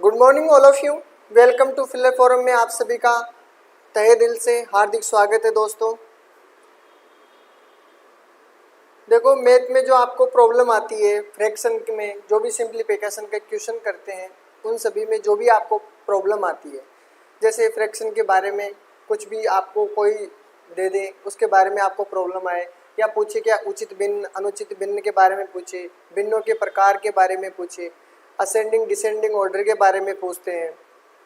Good morning all of you. Welcome to Filler Forum में आप सभी का तहे दिल से हार्दिक स्वागत है दोस्तों। देखो, मैथ में जो आपको प्रॉब्लम आती है, फ्रैक्शन में जो भी सिंप्लीफिकेशन का क्वेश्चन करते हैं, उन सभी में जो भी आपको प्रॉब्लम आती है, जैसे फ्रैक्शन के बारे में कुछ भी आपको कोई दे दे, उसके बारे में आपको प्रॉब्लम आए, या पूछे क्या उचित भिन्न अनुचित भिन्न के बारे में पूछे, भिन्नों के प्रकार के बारे में पूछे, असेंडिंग डिसेंडिंग ऑर्डर के बारे में पूछते हैं।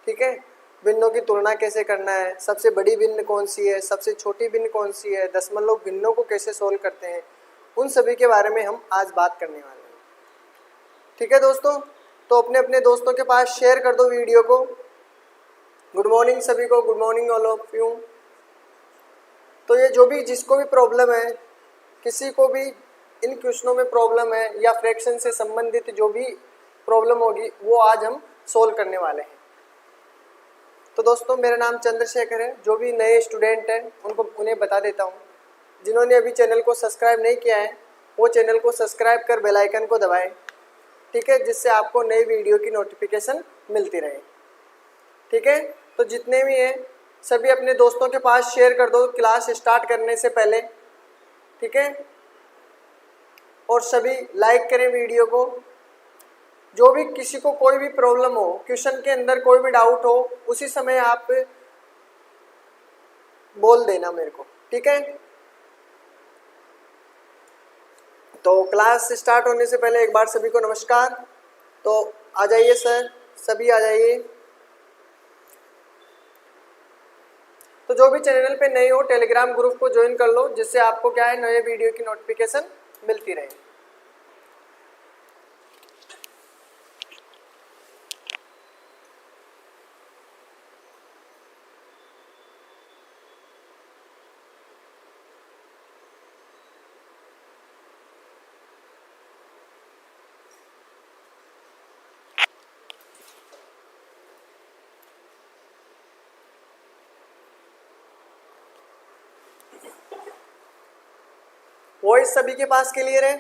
ठीक है, भिन्नों की तुलना कैसे करना है, सबसे बड़ी भिन्न कौन सी है, सबसे छोटी भिन्न कौन सी है, दशमलव भिन्नों को कैसे सोल्व करते हैं, उन सभी के बारे में हम आज बात करने वाले हैं। ठीक है दोस्तों, तो अपने अपने दोस्तों के पास शेयर कर दो वीडियो को। गुड मॉर्निंग सभी को, good morning all of you. तो ये जो भी जिसको भी प्रॉब्लम है, किसी को भी इन क्वेश्चनों में प्रॉब्लम है या फ्रैक्शन से संबंधित जो भी प्रॉब्लम होगी, वो आज हम सोल्व करने वाले हैं। तो दोस्तों, मेरा नाम चंद्रशेखर है। जो भी नए स्टूडेंट हैं उन्हें बता देता हूँ, जिन्होंने अभी चैनल को सब्सक्राइब नहीं किया है वो चैनल को सब्सक्राइब कर बेल आइकन को दबाएं। ठीक है, जिससे आपको नई वीडियो की नोटिफिकेशन मिलती रहे। ठीक है, तो जितने भी हैं सभी अपने दोस्तों के पास शेयर कर दो क्लास स्टार्ट करने से पहले। ठीक है, और सभी लाइक करें वीडियो को। जो भी किसी को कोई भी प्रॉब्लम हो, क्वेश्चन के अंदर कोई भी डाउट हो, उसी समय आप बोल देना मेरे को। ठीक है, तो क्लास स्टार्ट होने से पहले एक बार सभी को नमस्कार। तो आ जाइए सर, सभी आ जाइए। तो जो भी चैनल पे नए हो, टेलीग्राम ग्रुप को ज्वाइन कर लो, जिससे आपको क्या है, नए वीडियो की नोटिफिकेशन मिलती रहे। वॉइस सभी के पास क्लियर है?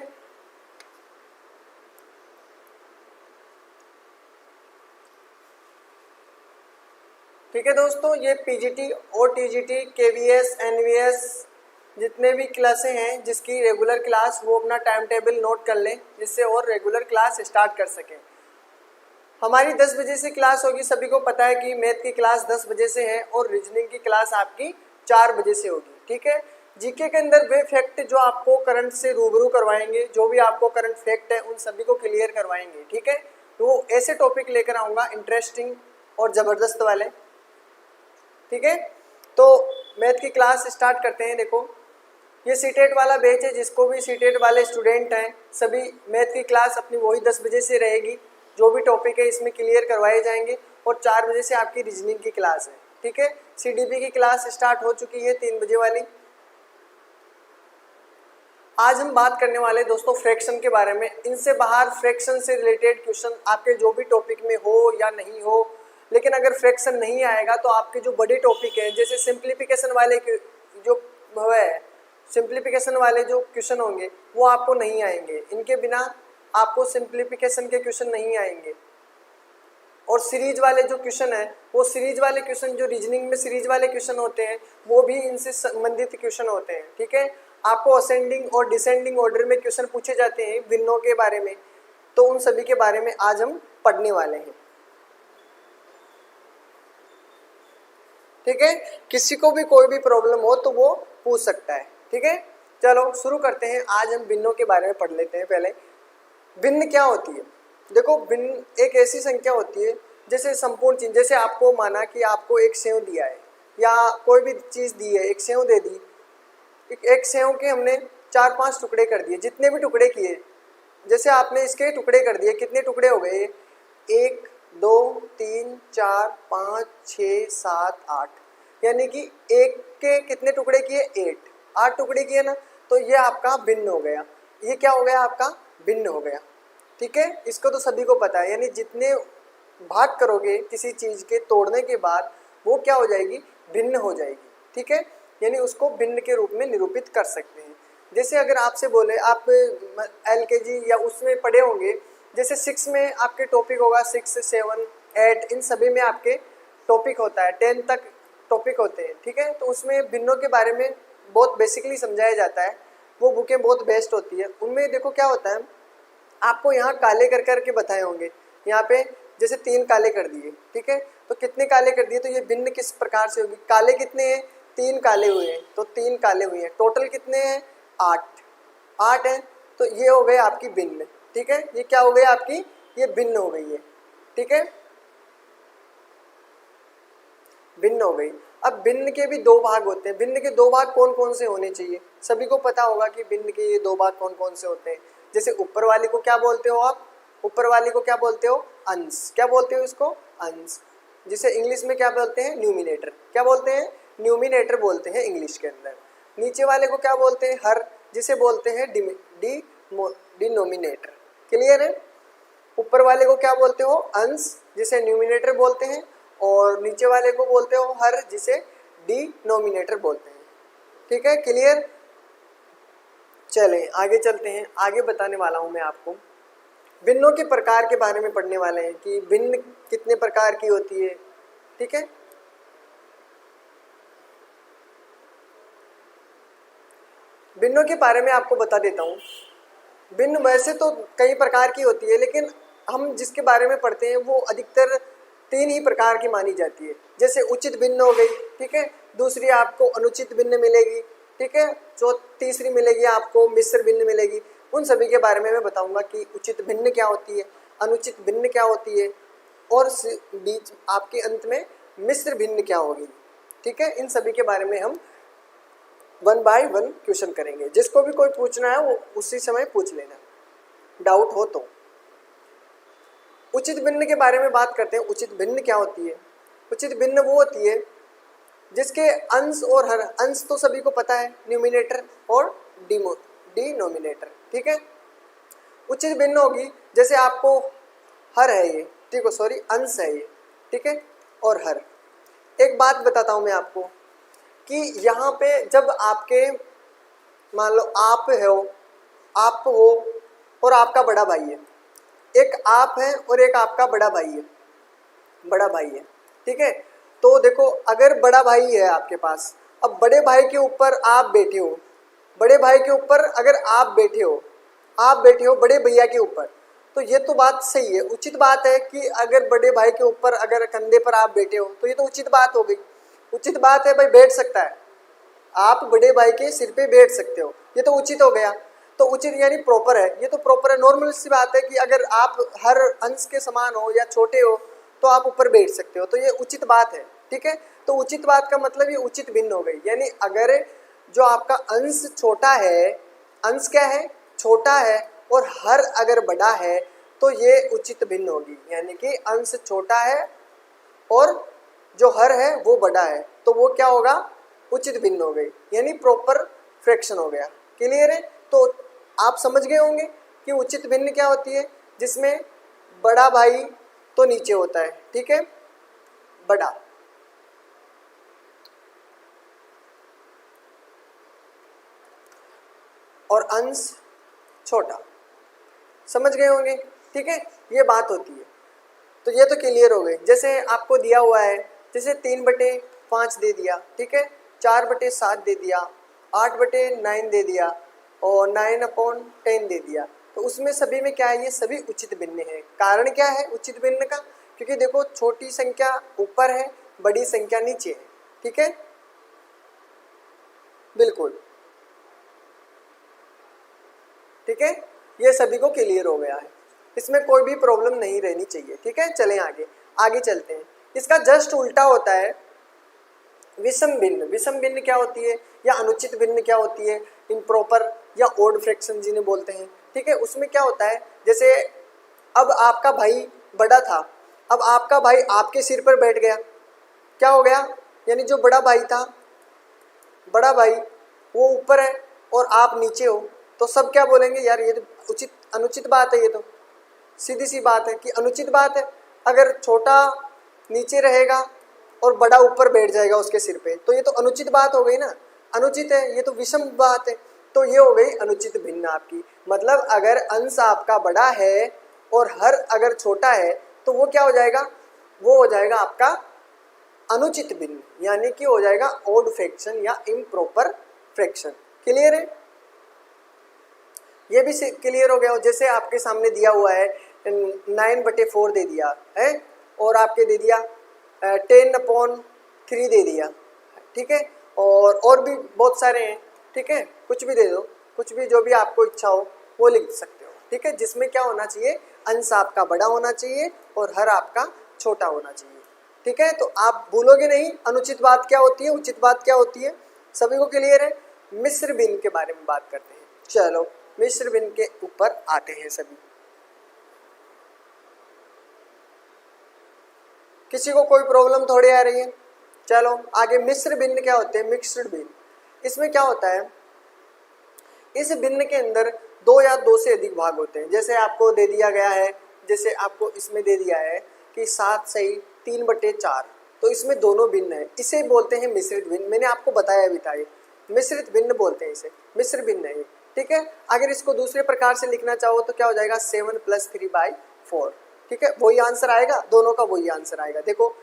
ठीक है दोस्तों, ये पीजीटी और टीजीटी, केवीएस, एनवीएस जितने भी क्लासें हैं, जिसकी रेगुलर क्लास, वो अपना टाइम टेबल नोट कर लें, जिससे और रेगुलर क्लास स्टार्ट कर सकें। हमारी 10 बजे से क्लास होगी। सभी को पता है कि मैथ की क्लास 10 बजे से है और रीजनिंग की क्लास आपकी 4 बजे से होगी। ठीक है, जीके के अंदर वे फैक्ट जो आपको करंट से रूबरू करवाएंगे, जो भी आपको करंट फैक्ट है उन सभी को क्लियर करवाएंगे। ठीक है, तो ऐसे टॉपिक लेकर आऊँगा इंटरेस्टिंग और ज़बरदस्त वाले। ठीक है, तो मैथ की क्लास स्टार्ट करते हैं। देखो, ये सीटेट वाला बैच है। जिसको भी सीटेट वाले स्टूडेंट हैं, सभी मैथ की क्लास अपनी वही 10 बजे से रहेगी। जो भी टॉपिक है इसमें क्लियर करवाए जाएंगे और 4 बजे से आपकी रीजनिंग की क्लास है। ठीक है, सीडीपी की क्लास स्टार्ट हो चुकी है 3 बजे वाली। आज हम बात करने वाले दोस्तों फ्रैक्शन के बारे में। इनसे बाहर फ्रैक्शन से रिलेटेड क्वेश्चन आपके जो भी टॉपिक में हो या नहीं हो, लेकिन अगर फ्रैक्शन नहीं आएगा तो आपके जो बड़े टॉपिक हैं, जैसे सिंप्लीफिकेशन वाले जो है, सिंप्लीफिकेशन वाले जो क्वेश्चन होंगे वो आपको नहीं आएंगे। इनके बिना आपको सिंप्लीफिकेशन के क्वेश्चन नहीं आएंगे। और सीरीज वाले जो क्वेश्चन है, वो सीरीज वाले क्वेश्चन जो रीजनिंग में सीरीज वाले क्वेश्चन होते हैं, वो भी इनसे संबंधित क्वेश्चन होते हैं। ठीक है, आपको असेंडिंग और डिसेंडिंग ऑर्डर में क्वेश्चन पूछे जाते हैं भिन्नों के बारे में, तो उन सभी के बारे में आज हम पढ़ने वाले हैं। ठीक है, किसी को भी कोई भी प्रॉब्लम हो तो वो पूछ सकता है। ठीक है, चलो शुरू करते हैं। आज हम भिन्नों के बारे में पढ़ लेते हैं। पहले भिन्न क्या होती है? देखो, भिन्न एक ऐसी संख्या होती है, जैसे संपूर्ण चीज, जैसे आपको माना कि आपको एक सेव दिया है या कोई भी चीज दी है, एक सेव दे दी। एक सेव के हमने 4-5 टुकड़े कर दिए, जितने भी टुकड़े किए, जैसे आपने इसके टुकड़े कर दिए, कितने टुकड़े हो गए? 1 2 3 4 5 6 7 8, यानी कि एक के कितने टुकड़े किए? 8 टुकड़े किए ना, तो ये आपका भिन्न हो गया। ये क्या हो गया? आपका भिन्न हो गया। ठीक है, इसको तो सभी को पता है। यानी जितने भाग करोगे किसी चीज के तोड़ने के बाद, वो क्या हो जाएगी? भिन्न हो जाएगी। ठीक है, यानी उसको भिन्न के रूप में निरूपित कर सकते हैं। जैसे अगर आपसे बोले, आप एलकेजी या उसमें पढ़े होंगे, जैसे 6 में आपके टॉपिक होगा 6 7 8 इन सभी में आपके टॉपिक होता है, 10 तक टॉपिक होते हैं, ठीक है। तो उसमें भिन्नों के बारे में बहुत बेसिकली समझाया जाता है, वो बुकें बहुत बेस्ट होती है। उनमें देखो क्या होता है, आपको यहाँ काले कर करके बताए होंगे, यहाँ पे जैसे 3 काले कर दिए, ठीक है। तो कितने काले कर दिए, तो ये भिन्न किस प्रकार से होगी, काले कितने हैं, 3 काले हुए हैं, तो 3 काले हुए हैं, टोटल कितने हैं 8 हैं, तो ये हो गए आपकी भिन्न, ठीक है। ये क्या हो गई आपकी, ये भिन्न हो गई है, ठीक है, भिन्न हो गई। अब भिन्न के भी 2 भाग होते हैं, भिन्न के 2 भाग कौन कौन से होने चाहिए, सभी को पता होगा कि भिन्न के ये 2 भाग कौन कौन से होते हैं। जैसे ऊपर वाले को क्या बोलते हो आप, ऊपर वाले को क्या बोलते हो, अंश, क्या बोलते हो इसको, अंश, जिसे इंग्लिश में क्या बोलते हैं, न्यूमिनेटर, क्या बोलते हैं, न्यूमिनेटर बोलते हैं इंग्लिश के अंदर। नीचे वाले को क्या बोलते हैं, हर, जिसे बोलते हैं डिनोमिनेटर, क्लियर है। ऊपर वाले को क्या बोलते हो, अंश, जिसे न्यूमिनेटर बोलते हैं, और नीचे वाले को बोलते हो हर, जिसे डिनोमिनेटर बोलते हैं, ठीक है, क्लियर। चलें आगे चलते हैं, आगे बताने वाला हूं मैं आपको भिन्नों के प्रकार के बारे में पढ़ने वाले हैं कि भिन्न कितने प्रकार की होती है, ठीक है। भिन्नों के बारे में आपको बता देता हूं। भिन्न वैसे तो कई प्रकार की होती है, लेकिन हम जिसके बारे में पढ़ते हैं वो अधिकतर 3 ही प्रकार की मानी जाती है। जैसे उचित भिन्न हो गई, ठीक है, दूसरी आपको अनुचित भिन्न मिलेगी, ठीक है, तीसरी मिलेगी आपको मिश्र भिन्न मिलेगी। उन सभी के बारे में मैं बताऊंगा कि उचित भिन्न क्या होती है, अनुचित भिन्न क्या होती है, और बीच आपके अंत में मिश्र भिन्न क्या होगी, ठीक है। इन सभी के बारे में हम 1 बाय 1 क्वेश्चन करेंगे। जिसको भी कोई पूछना है वो उसी समय पूछ लेना, डाउट हो तो। उचित भिन्न के बारे में बात करते हैं। उचित भिन्न क्या होती है, उचित भिन्न वो होती है जिसके अंश और हर, अंश तो सभी को पता है, न्यूमिनेटर और डिनोमिनेटर, ठीक है। उचित भिन्न होगी जैसे आपको हर है ये, ठीक है, सॉरी अंश है ये, ठीक है, और हर। एक बात बताता हूं मैं आपको कि यहाँ पे जब आपके मान लो आप हो और आपका बड़ा भाई है, एक आप है और एक आपका बड़ा भाई है, ठीक है। तो देखो अगर बड़ा भाई है आपके पास, अब बड़े भाई के ऊपर आप बैठे हो, बड़े भाई के ऊपर अगर आप बैठे हो बड़े भैया के ऊपर, तो ये तो बात सही है, उचित बात है कि अगर बड़े भाई के ऊपर अगर कंधे पर आप बैठे हो तो ये तो उचित बात हो गई, उचित बात है भाई, बैठ सकता है, आप बड़े भाई के सिर पे बैठ सकते हो, ये तो उचित हो गया। तो उचित यानी प्रॉपर है, ये तो प्रॉपर है, नॉर्मल सी बात है कि अगर आप हर अंश के समान हो या छोटे हो तो आप ऊपर बैठ सकते हो, तो ये उचित बात है, ठीक है। तो उचित बात का मतलब ये उचित भिन्न हो गई, यानी अगर जो आपका अंश छोटा है, अंश क्या है, छोटा है, और हर अगर बड़ा है तो ये उचित भिन्न होगी, यानी कि अंश छोटा है और जो हर है वो बड़ा है, तो वो क्या होगा, उचित भिन्न हो गई, यानी प्रॉपर फ्रैक्शन हो गया, क्लियर है। तो आप समझ गए होंगे कि उचित भिन्न क्या होती है, जिसमें बड़ा भाई तो नीचे होता है, ठीक है, बड़ा, और अंश छोटा, समझ गए होंगे, ठीक है, ये बात होती है। तो ये तो क्लियर हो गई। जैसे आपको दिया हुआ है, जैसे 3/5 दे दिया, ठीक है, 4/7 दे दिया, 8/9 दे दिया, और 9/10 दे दिया, तो उसमें सभी में क्या है, ये सभी उचित भिन्न है। कारण क्या है उचित भिन्न का, क्योंकि देखो छोटी संख्या ऊपर है, बड़ी संख्या नीचे है, ठीक है, बिल्कुल, ठीक है, ये सभी को क्लियर हो गया है, इसमें कोई भी प्रॉब्लम नहीं रहनी चाहिए, ठीक है। चलें आगे चलते हैं। इसका जस्ट उल्टा होता है विषम भिन्न। विषम भिन्न क्या होती है, या अनुचित भिन्न क्या होती है, इम्प्रॉपर या ओड फ्रैक्शन जिन्हें बोलते हैं, ठीक है। उसमें क्या होता है, जैसे अब आपका भाई बड़ा था, अब आपका भाई आपके सिर पर बैठ गया, क्या हो गया, यानी जो बड़ा भाई था, बड़ा भाई वो ऊपर है और आप नीचे हो, तो सब क्या बोलेंगे, यार ये तो अनुचित बात है, ये तो सीधी सी बात है कि अनुचित बात है। अगर छोटा नीचे रहेगा और बड़ा ऊपर बैठ जाएगा उसके सिर पे, तो ये तो अनुचित बात हो गई ना, अनुचित है, ये तो विषम बात है, तो ये हो गई अनुचित भिन्न आपकी। मतलब अगर अंश आपका बड़ा है और हर अगर छोटा है तो वो क्या हो जाएगा, वो हो जाएगा आपका अनुचित भिन्न, यानी कि हो जाएगा ओड फ्रैक्शन या इम्प्रॉपर फ्रैक्शन। क्लियर है? ये भी क्लियर हो गया। जैसे आपके सामने दिया हुआ है 9/4 दे दिया है और आपके दे दिया 10/3 दे दिया, ठीक है, और भी बहुत सारे हैं, ठीक है, कुछ भी दे दो, कुछ भी जो भी आपको इच्छा हो वो लिख सकते हो, ठीक है, जिसमें क्या होना चाहिए, अंश आपका बड़ा होना चाहिए और हर आपका छोटा होना चाहिए, ठीक है। तो आप भूलोगे नहीं अनुचित बात क्या होती है, उचित बात क्या होती है, सभी को क्लियर है। मिश्र भिन्न के बारे में बात करते हैं। चलो मिश्र भिन्न के ऊपर आते हैं सभी। किसी को कोई प्रॉब्लम थोड़ी आ रही है? चलो आगे। मिश्र भिन्न क्या होते हैं? मिक्स्ड भिन्न। इसमें क्या होता है, इस भिन्न के अंदर 2 या 2 से अधिक भाग होते हैं। जैसे आपको दे दिया गया है, जैसे आपको इसमें दे दिया है कि 7 सही 3/4, तो इसमें दोनों भिन्न है, इसे बोलते हैं मिश्रित भिन्न। मैंने आपको बताया भी था, ये मिश्रित भिन्न बोलते हैं इसे, मिश्र भिन्न है ये, ठीक है। अगर इसको दूसरे प्रकार से लिखना चाहो तो क्या हो जाएगा, 7 + 3/4, ठीक है, वही आंसर आएगा, दोनों का वही आंसर आएगा। देखो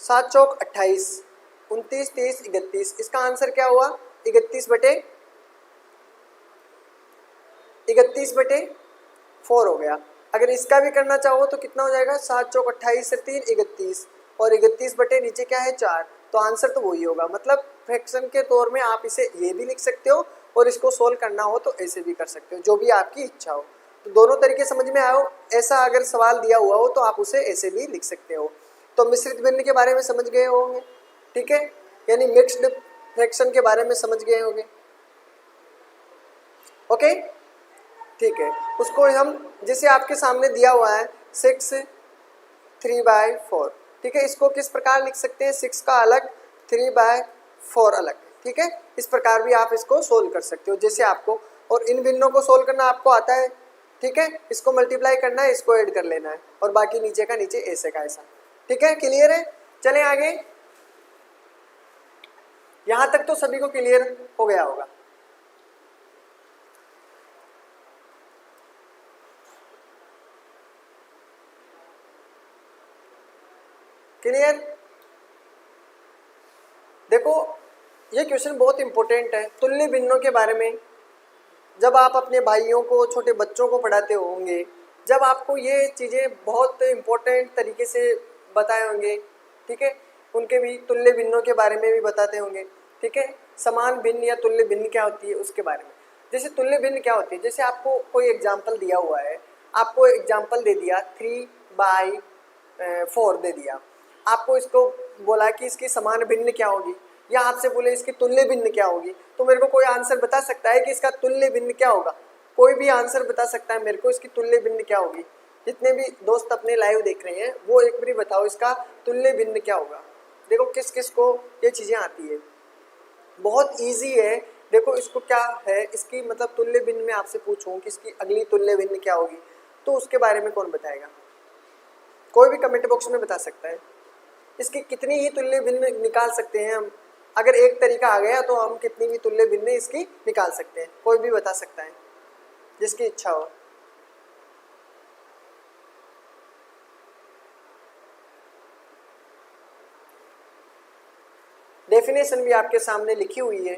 7 चौक 28, 29 30 31, इसका आंसर क्या हुआ, 31/4 हो गया। अगर इसका भी करना चाहो तो कितना हो जाएगा, 7 चौक 28 से 3 31, और 31 बटे नीचे क्या है 4, तो आंसर तो वही होगा। मतलब फ्रैक्शन के तौर में आप इसे ये भी लिख सकते हो और इसको सोल्व करना हो तो ऐसे भी कर सकते हो, जो भी आपकी इच्छा हो। तो दोनों तरीके समझ में आए हो। ऐसा अगर सवाल दिया हुआ हो तो आप उसे ऐसे भी लिख सकते हो। तो मिश्रित भिन्न के बारे में समझ गए होंगे, ठीक है, यानी मिक्स्ड फ्रैक्शन के बारे में समझ गए होंगे, ओके, ठीक है। उसको हम, जैसे आपके सामने दिया हुआ है 6 3/4, ठीक है, इसको किस प्रकार लिख सकते हैं, 6 का अलग 3/4 अलग, ठीक है, इस प्रकार भी आप इसको सोल्व कर सकते हो जैसे आपको। और इन भिन्नों को सोल्व करना आपको आता है, ठीक है, इसको मल्टीप्लाई करना है, इसको ऐड कर लेना है, और बाकी नीचे का नीचे, ऐसे का ऐसा, ठीक है, क्लियर है। चलें आगे। यहां तक तो सभी को क्लियर हो गया होगा। क्लियर? देखो ये क्वेश्चन बहुत इंपॉर्टेंट है तुल्य भिन्नों के बारे में। जब आप अपने भाइयों को, छोटे बच्चों को पढ़ाते होंगे, जब आपको ये चीज़ें बहुत इम्पोर्टेंट तरीके से बताए होंगे, ठीक है, उनके भी तुल्य भिन्नों के बारे में भी बताते होंगे, ठीक है, समान भिन्न या तुल्य भिन्न क्या होती है उसके बारे में। जैसे तुल्य भिन्न क्या होती है, जैसे आपको कोई एग्जाम्पल दिया हुआ है, आपको एग्जाम्पल दे दिया 3/4 दे दिया, आपको इसको बोला कि इसकी समान भिन्न क्या होगी, या आपसे बोले इसकी तुल्य भिन्न क्या होगी, तो मेरे को कोई आंसर बता सकता है कि इसका तुल्य भिन्न क्या होगा? कोई भी आंसर बता सकता है मेरे को इसकी तुल्य भिन्न क्या होगी? जितने भी दोस्त अपने लाइव देख रहे हैं वो एक बार बताओ इसका तुल्य भिन्न क्या होगा। देखो किस किस को ये चीज़ें आती है, बहुत ईजी है। देखो इसको क्या है, इसकी मतलब तुल्य भिन्न में आपसे पूछूं कि इसकी अगली तुल्य भिन्न क्या होगी, तो उसके बारे में कौन बताएगा? कोई भी कमेंट बॉक्स में बता सकता है। इसकी कितनी ही तुल्य भिन्न निकाल सकते हैं हम, अगर एक तरीका आ गया तो हम कितनी भी तुल्य भिन्न इसकी निकाल सकते हैं। कोई भी बता सकता है जिसकी इच्छा हो। डेफिनेशन भी आपके सामने लिखी हुई है।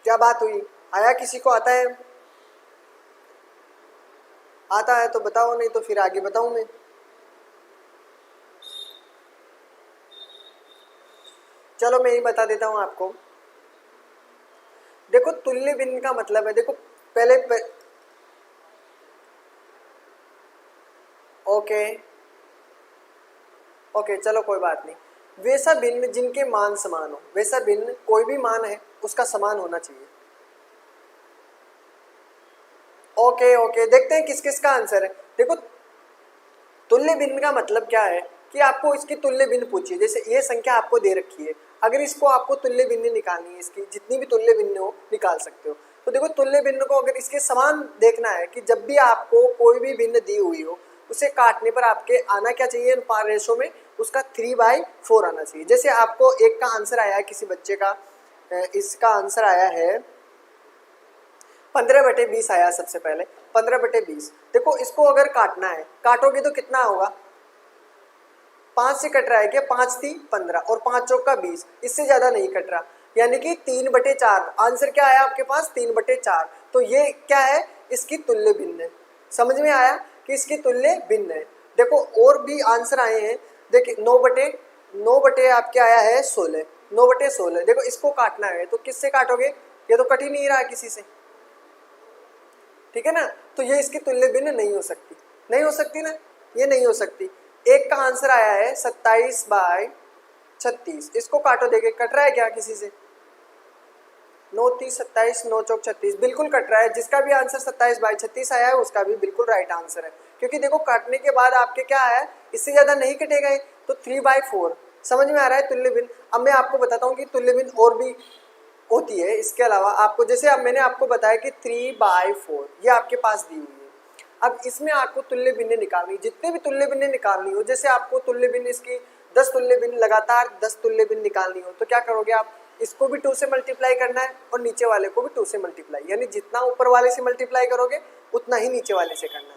क्या बात हुई, आया किसी को आता है? आता है तो बताओ, नहीं तो फिर आगे बताऊं मैं। चलो मैं ही बता देता हूं आपको। देखो तुल्य भिन्न का मतलब है, देखो ओके चलो कोई बात नहीं। वैसा भिन्न जिनके मान समान हो, वैसा भिन्न कोई भी मान है उसका समान होना चाहिए। ओके देखते हैं किस किस का आंसर है। देखो तुल्य भिन्न का मतलब क्या है कि आपको इसकी तुल्य भिन्न पूछिए, जैसे ये संख्या आपको दे रखी है, अगर इसको आपको तुल्य भिन्न निकालनी है, इसकी जितनी भी तुल्य भिन्न हो निकाल सकते हो। तो देखो तुल्य भिन्न को अगर इसके समान देखना है कि जब भी आपको कोई भी भिन्न दी हुई हो उसे काटने पर आपके आना क्या चाहिए रेशो में, उसका 3/4 आना चाहिए। जैसे आपको एक का आंसर आया है किसी बच्चे का, इसका आंसर आया है 15/20 आया सबसे पहले 15/20। देखो इसको अगर काटना है, काटोगे तो कितना होगा, 5 से कट रहा है क्या, 5 × 3 = 15 और 5 × 4 = 20, इससे ज्यादा नहीं कट रहा, यानी कि 3/4 आंसर क्या आया आपके पास, 3/4। तो ये क्या है, इसकी तुल्य भिन्न है। समझ में आया कि इसकी तुल्य भिन्न है। देखो और भी आंसर आए हैं, देखिए 9/9 आपके आया है 16, 9/16। देखो इसको काटना है तो किससे काटोगे, ये तो कट ही नहीं रहा किसी से, ठीक है ना। तो ये इसकी तुल्य भिन्न नहीं हो सकती, नहीं हो सकती ना, ये नहीं हो सकती। एक का आंसर आया है 27/36, इसको काटो, देखे कट रहा है क्या किसी से, 9 × 3 = 27, 9 × 4 = 36, बिल्कुल कट रहा है। जिसका भी आंसर 27/36 आया है उसका भी बिल्कुल राइट आंसर है, क्योंकि देखो काटने के बाद आपके क्या आया है, इससे ज्यादा नहीं कटेगा ये, तो 3/4। समझ में आ रहा है तुल्य भिन्न। अब मैं आपको बताता हूँ कि तुल्य भिन्न और भी होती है इसके अलावा। आपको जैसे अब मैंने आपको बताया कि 3/4 ये आपके पास दी हुई है। अब इसमें आपको तुल्य भिन्न निकालनी, जितने भी तुल्य भिन्न निकालनी हो, जैसे आपको तुल्य भिन्न इसकी 10 तुल्य भिन्न लगातार 10 तुल्य भिन्न निकालनी हो, तो क्या करोगे आप, इसको भी 2 से मल्टीप्लाई करना है और नीचे वाले को भी 2 से मल्टीप्लाई, यानी जितना ऊपर वाले से मल्टीप्लाई करोगे उतना ही नीचे वाले से करना है,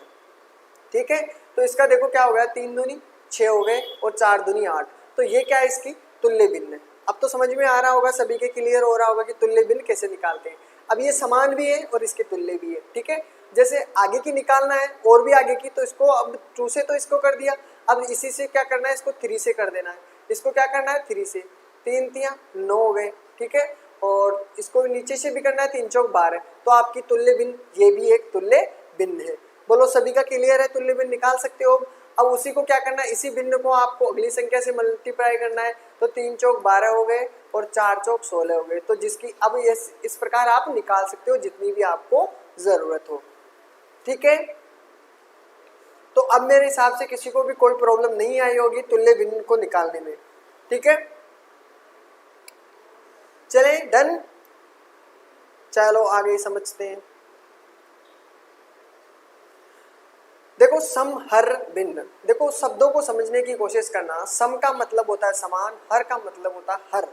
ठीक है। तो इसका देखो क्या हो गया, 3 दूनी 6 हो गए और 4 दूनी 8। तो ये क्या है, इसकी तुल्य भिन्न है। अब तो समझ में आ रहा होगा, सभी के क्लियर हो रहा होगा कि तुल्य भिन्न कैसे निकालते हैं। अब ये समान भी है और इसके तुल्य भी है, ठीक है। जैसे आगे की निकालना है और भी आगे की, तो इसको अब 2 से तो इसको कर दिया, अब इसी से क्या करना है, इसको 3 से कर देना है। इसको क्या करना है, 3 से, 3 × 3 = 9 हो गए, ठीक है। और इसको नीचे से भी करना है, 3 × 4 = 12। तो आपकी तुल्य भिन्न ये भी एक तुल्य भिन्न है। बोलो सभी का क्लियर है, तुल्य भिन्न निकाल सकते हो। अब उसी को क्या करना है, इसी भिन्न को आपको अगली संख्या से मल्टीप्लाई करना है, तो 3 × 4 = 12 हो गए और 4 × 4 = 16 हो गए। तो जिसकी अब इस प्रकार आप निकाल सकते हो जितनी भी आपको जरूरत हो, ठीक है। तो अब मेरे हिसाब से किसी को भी कोई प्रॉब्लम नहीं आई होगी तुल्य भिन्न को निकालने में, ठीक है। चले डन, चलो आगे समझते हैं। देखो सम हर भिन्न, देखो शब्दों को समझने की कोशिश करना। सम का मतलब होता है समान, हर का मतलब होता है हर,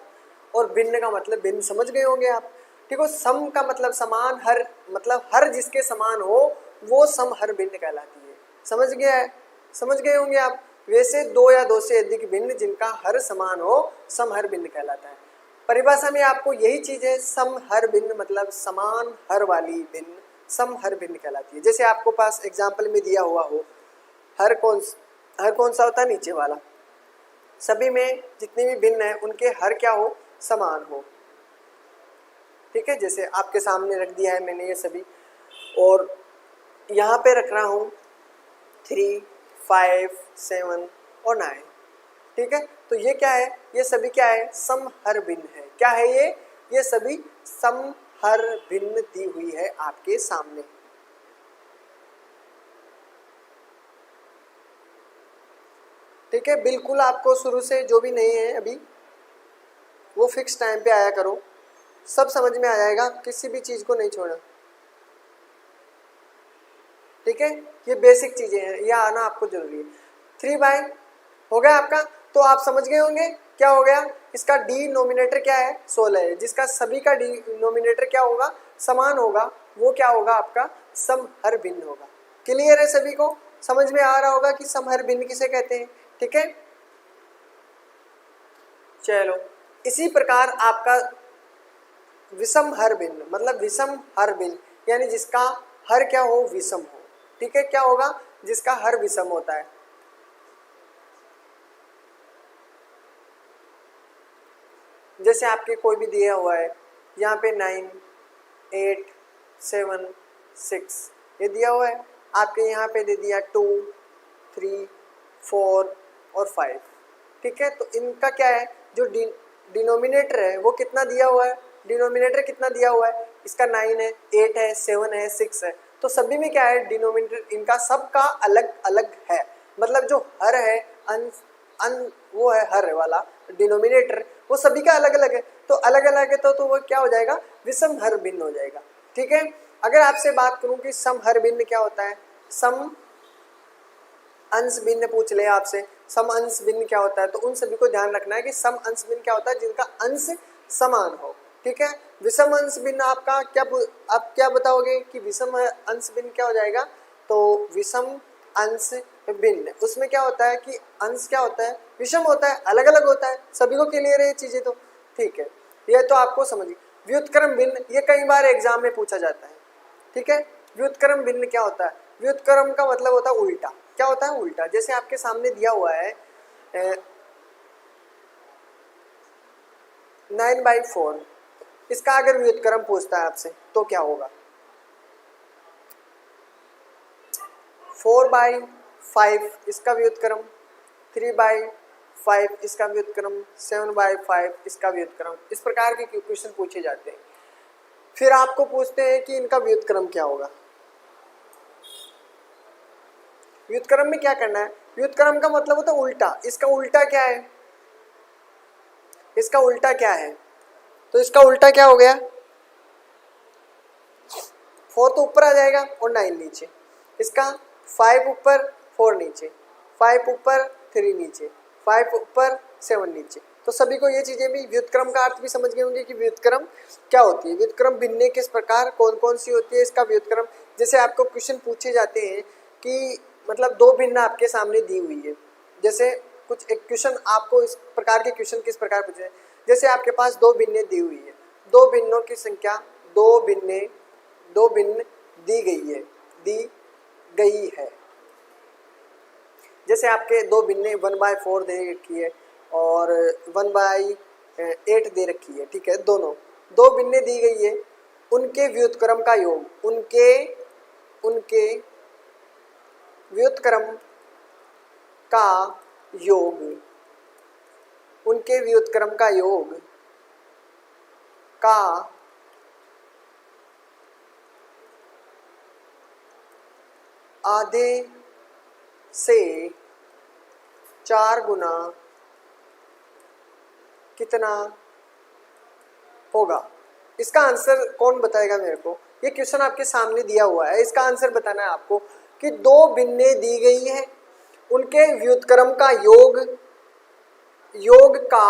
और भिन्न का मतलब भिन्न, समझ गए होंगे आप। ठीक है, सम का मतलब समान, हर मतलब हर जिसके समान हो वो सम हर भिन्न कहलाती है। समझ गया है, समझ गए होंगे आप। वैसे 2 या 2 से अधिक भिन्न जिनका हर समान हो सम हर भिन्न कहलाता है। परिभाषा में आपको यही चीज है, सम हर भिन्न मतलब समान हर वाली भिन्न सम हर भिन्न कहलाती है। जैसे आपको पास एग्जाम्पल में दिया हुआ हो, हर कौन सा होता है, नीचे वाला। सभी में जितने भी भिन्न है उनके हर क्या हो, समान हो। ठीक है, जैसे आपके सामने रख दिया है मैंने ये सभी, और यहाँ पे रख रहा हूँ 3, 5, 7 और 9। ठीक है, तो ये क्या है, ये सभी क्या है, सम हर भिन्न है। क्या है ये सभी सम हर भिन्न दी हुई है आपके सामने। ठीक है, बिल्कुल आपको शुरू से जो भी नहीं है अभी वो फिक्स टाइम पे आया करो, सब समझ में आ जाएगा, किसी भी चीज को नहीं छोड़ना। ठीक है, ये बेसिक चीजें हैं, ये आना आपको जरूरी है। 3 हो गया आपका, तो आप समझ गए होंगे क्या हो गया, इसका डिनोमिनेटर क्या है, 16 है। जिसका सभी का डिनोमिनेटर क्या होगा, समान होगा, वो क्या होगा आपका सम हर भिन्न होगा। क्लियर है, सभी को समझ में आ रहा होगा कि सम हर भिन्न किसे कहते हैं। ठीक है, चलो इसी प्रकार आपका विषम हर भिन्न मतलब विषम हर भिन्न, यानी जिसका हर क्या हो, विषम हो। ठीक है, क्या होगा, जिसका हर विषम होता है। जैसे आपके कोई भी दिया हुआ है, यहाँ पे 9, 8, 7, 6 ये दिया हुआ है, आपके यहाँ पे दे दिया 2, 3, 4 और 5। ठीक है, तो इनका क्या है, जो डिनोमिनेटर है वो कितना दिया हुआ है, डिनोमिनेटर कितना दिया हुआ है, इसका 9 है, 8 है, 7 है, 6 है। तो सभी में क्या है, डिनोमिनेटर इनका सबका अलग अलग है। मतलब जो हर है वो है हर वाला डिनोमिनेटर, वो सभी का अलग अलग है। तो अलग अलग है तो वो क्या हो जाएगा, विषम हर भिन्न हो जाएगा। ठीक है। अगर आपसे बात करूं कि सम हर भिन्न क्या होता है, सम अंश भिन्न पूछ ले आपसे, सम अंश भिन्न क्या होता है, तो उन सभी को ध्यान रखना है कि सम अंश भिन्न क्या होता है, जिनका अंश समान हो। ठीक है। विषम अंश भिन्न आपका क्या, आप क्या बताओगे कि विषम अंश भिन्न क्या हो जाएगा, तो विषम अंश भिन्न उसमें क्या होता है कि अंश क्या होता है, विषम होता है, अलग अलग होता है। सभी को क्लियर है ये चीजें, तो ठीक है, ये तो आपको समझिए। व्युत्क्रम भिन्न ये कई बार एग्जाम में पूछा जाता है। ठीक है। व्युत्क्रम भिन्न क्या होता है, व्युत्क्रम का मतलब होता है उल्टा। क्या होता है, उल्टा। जैसे आपके सामने दिया हुआ है 9/4, इसका अगर व्युत्क्रम पूछता है आपसे तो क्या होगा, 4/5 इसका व्युत्क्रम, 3/5 इसका व्युत्क्रम, 7/5 इसका व्युत्क्रम, इस प्रकार के क्वेश्चन पूछे जाते हैं। फिर आपको पूछते हैं कि इनका व्युत्क्रम क्या होगा। व्युत्क्रम में क्या करना है, व्युत्क्रम का मतलब होता है उल्टा। इसका उल्टा क्या है, इसका उल्टा क्या है, तो इसका उल्टा क्या हो गया, 4 तो ऊपर आ जाएगा और 9 नीचे, इसका 5 ऊपर 4 नीचे, 5 ऊपर 3 नीचे, 5 ऊपर 7 नीचे। तो सभी को ये चीजें भी, व्युत्क्रम का अर्थ भी समझ गए होंगे कि व्युत्क्रम क्या होती है, व्युत्क्रम भिन्न किस प्रकार कौन कौन सी होती है, इसका व्युत्क्रम। जैसे आपको क्वेश्चन पूछे जाते हैं कि मतलब दो भिन्न आपके सामने दी हुई है, जैसे कुछ एक क्वेश्चन आपको इस प्रकार के क्वेश्चन किस प्रकार पूछे हैं, जैसे आपके पास दो भिन्नें दी हुई है, दो भिन्नों की संख्या, दो भिन्न दी गई है। जैसे आपके दो भिन्नें 1/4 दे रखी है और 1/8 दे रखी है। ठीक है, दोनों दो भिन्नें दी गई है, उनके व्युत्क्रम का योग, उनके व्युत्क्रम का योग, उनके व्युत्क्रम का योग का आधे से 4 गुना कितना होगा। इसका आंसर कौन बताएगा मेरे को, ये क्वेश्चन आपके सामने दिया हुआ है, इसका आंसर बताना है आपको कि दो भिन्नें दी गई है, उनके व्युत्क्रम का योग का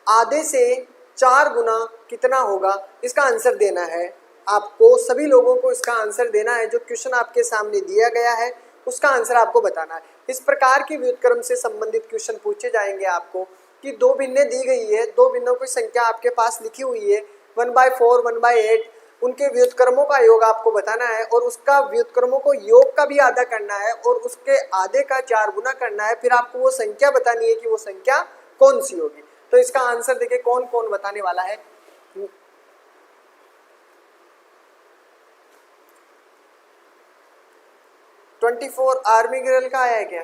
आधे से 4 गुना कितना होगा, इसका आंसर देना है आपको। सभी लोगों को इसका आंसर देना है, जो क्वेश्चन आपके सामने दिया गया है उसका आंसर आपको बताना है। इस प्रकार की व्युत्क्रम से संबंधित क्वेश्चन पूछे जाएंगे आपको कि दो भिन्नें दी गई है, दो भिन्नों की संख्या आपके पास लिखी हुई है 1/4 1/8, उनके व्युत्क्रमों का योग आपको बताना है और उसका व्युत्क्रमों को योग का भी आधा करना है और उसके आधे का 4 गुना करना है। फिर आपको वो संख्या बतानी है कि वो संख्या कौन सी होगी। तो इसका आंसर देखिए कौन कौन बताने वाला है। 24 आर्मी गर्ल का आया है क्या,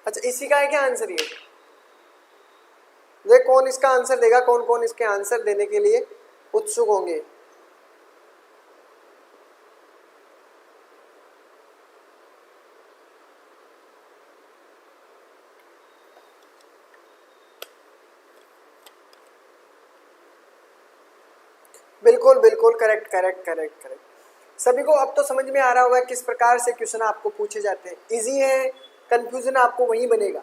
अच्छा इसी का है क्या आंसर, ये वे कौन इसका आंसर देगा, कौन कौन इसके आंसर देने के लिए उत्सुक होंगे। बिल्कुल बिल्कुल करेक्ट करेक्ट करेक्ट करेक्ट। सभी को अब तो समझ में आ रहा होगा किस प्रकार से क्वेश्चन आपको पूछे जाते हैं। इजी है, कंफ्यूजन आपको वहीं बनेगा,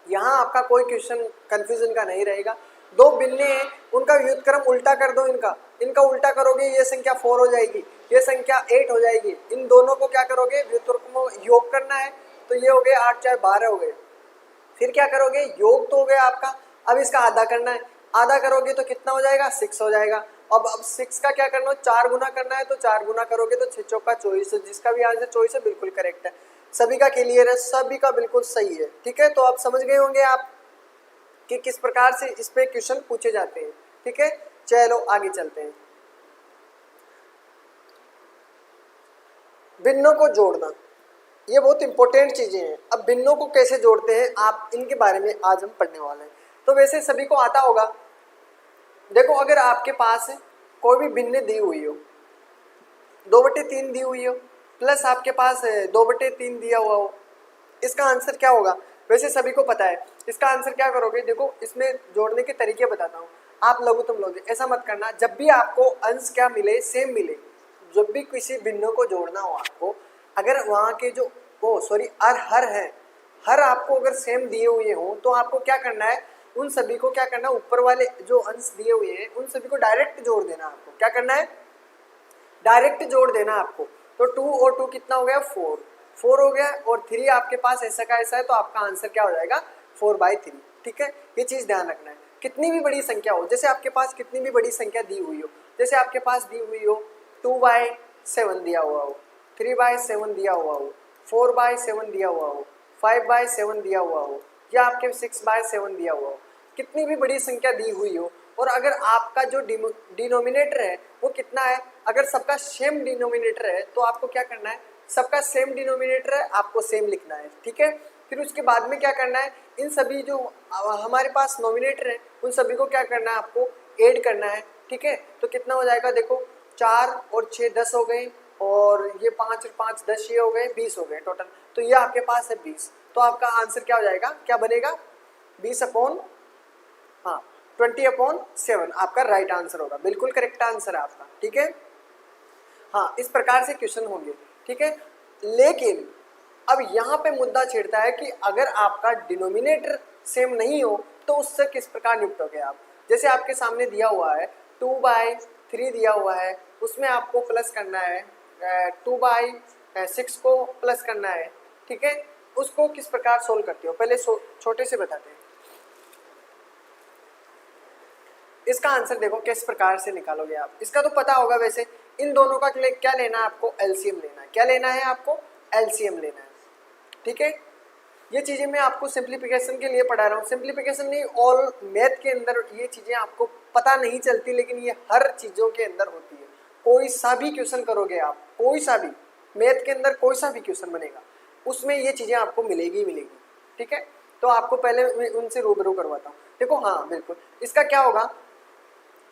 यहाँ आपका कोई क्वेश्चन कंफ्यूजन का नहीं रहेगा। दो भिन्ने हैं, उनका व्युत्क्रम उल्टा कर दो, इनका उल्टा करोगे ये संख्या 4 हो जाएगी, ये संख्या 8 हो जाएगी। इन दोनों को क्या करोगे, व्युत्क्रम योग करना है, तो ये हो गए 8 4 12 हो गए। फिर क्या करोगे, योग तो हो गया आपका, अब इसका आधा करना है, आधा करोगे तो कितना हो जाएगा 6 हो जाएगा। अब 6 का क्या करना है, 4 गुना करना है, तो 4 गुना करोगे तो 6 चौका 24, जिसका भी आंसर 24 है, बिल्कुल करेक्ट है। सभी का क्लियर है, सभी का बिल्कुल सही है। ठीक है, तो आप समझ गए होंगे आप कि किस प्रकार से इस पे क्वेश्चन पूछे जाते हैं। ठीक है, चलो आगे चलते हैं। भिन्नों को जोड़ना, ये बहुत इंपॉर्टेंट चीजें हैं। अब भिन्नों को कैसे जोड़ते हैं, आप इनके बारे में आज हम पढ़ने वाले हैं। तो वैसे सभी को आता होगा, देखो अगर आपके पास कोई भी भिन्न दी हुई हो, 2/3 दी हुई हो, प्लस आपके पास 2/3 दिया हुआ हो, इसका आंसर क्या होगा। वैसे सभी को पता है इसका आंसर क्या करोगे, देखो इसमें जोड़ने के तरीके बताता हूँ। आप लघुत्तम लोगे। ऐसा मत करना, जब भी आपको अंश क्या मिले, सेम मिले, जब भी किसी भिन्नों को जोड़ना हो आपको, अगर वहाँ के जो हर है, हर आपको अगर सेम दिए हुए हो तो आपको क्या करना है, उन सभी को क्या करना है, ऊपर वाले जो अंश दिए हुए हैं उन सभी को डायरेक्ट जोड़ देना। आपको क्या करना है, डायरेक्ट जोड़ देना आपको। तो 2 और 2 कितना हो गया, 4 हो गया, और 3 आपके पास ऐसा का ऐसा है, तो आपका आंसर क्या हो जाएगा, 4/3। ठीक है, ये चीज़ ध्यान रखना है। कितनी भी बड़ी संख्या हो, जैसे आपके पास कितनी भी बड़ी संख्या दी हुई हो, जैसे आपके पास दी हुई हो 2/7 दिया हुआ हो, 3/7 दिया हुआ हो, 4/7 दिया हुआ हो, 5/7 दिया हुआ हो, या आपके 6/7 दिया हुआ हो, कितनी भी बड़ी संख्या दी हुई हो, और अगर आपका जो डिनोमिनेटर है वो कितना है, अगर सबका सेम डिनोमिनेटर है तो आपको क्या करना है, सबका सेम डिनोमिनेटर है आपको सेम लिखना है। ठीक है, फिर उसके बाद में क्या करना है, इन सभी जो हमारे पास नोमिनेटर है उन सभी को क्या करना है, आपको ऐड करना है। ठीक है, तो कितना हो जाएगा, देखो 4 और 6 10 हो गए, और ये 5 और 5 10, ये हो गए 20 हो गए टोटल। तो ये आपके पास है 20, तो आपका आंसर क्या हो जाएगा, क्या बनेगा, 20/7 आपका राइट आंसर होगा, बिल्कुल करेक्ट आंसर है आपका। ठीक है, हाँ, इस प्रकार से क्वेश्चन होंगे। ठीक है, लेकिन अब यहाँ पे मुद्दा छिड़ता है कि अगर आपका डिनोमिनेटर सेम नहीं हो तो उससे किस प्रकार निपटोगे आप। जैसे आपके सामने दिया हुआ है 2/3 दिया हुआ है, उसमें आपको प्लस करना है 2/6 को प्लस करना है। ठीक है, उसको किस प्रकार सोल्व करते हो, पहले छोटे से बताते हैं। इसका आंसर देखो किस प्रकार से निकालोगे आप, इसका तो पता होगा वैसे। इन दोनों का क्या लेना है आपको, एलसीएम लेना है। क्या लेना है आपको, एलसीएम लेना है। ठीक है, ये चीज़ें मैं आपको सिंप्लीफिकेशन के लिए पढ़ा रहा हूँ, सिंप्लीफिकेशन नहीं, ऑल मैथ के अंदर ये चीज़ें आपको पता नहीं चलती, लेकिन ये हर चीज़ों के अंदर होती है। कोई सा भी क्वेश्चन करोगे आप, कोई सा भी मैथ के अंदर कोई सा भी क्वेश्चन बनेगा, उसमें ये चीज़ें आपको मिलेगी मिलेगी। ठीक है, तो आपको पहले मैं उनसे रूबरू करवाता हूँ। देखो, हाँ बिल्कुल, इसका क्या होगा,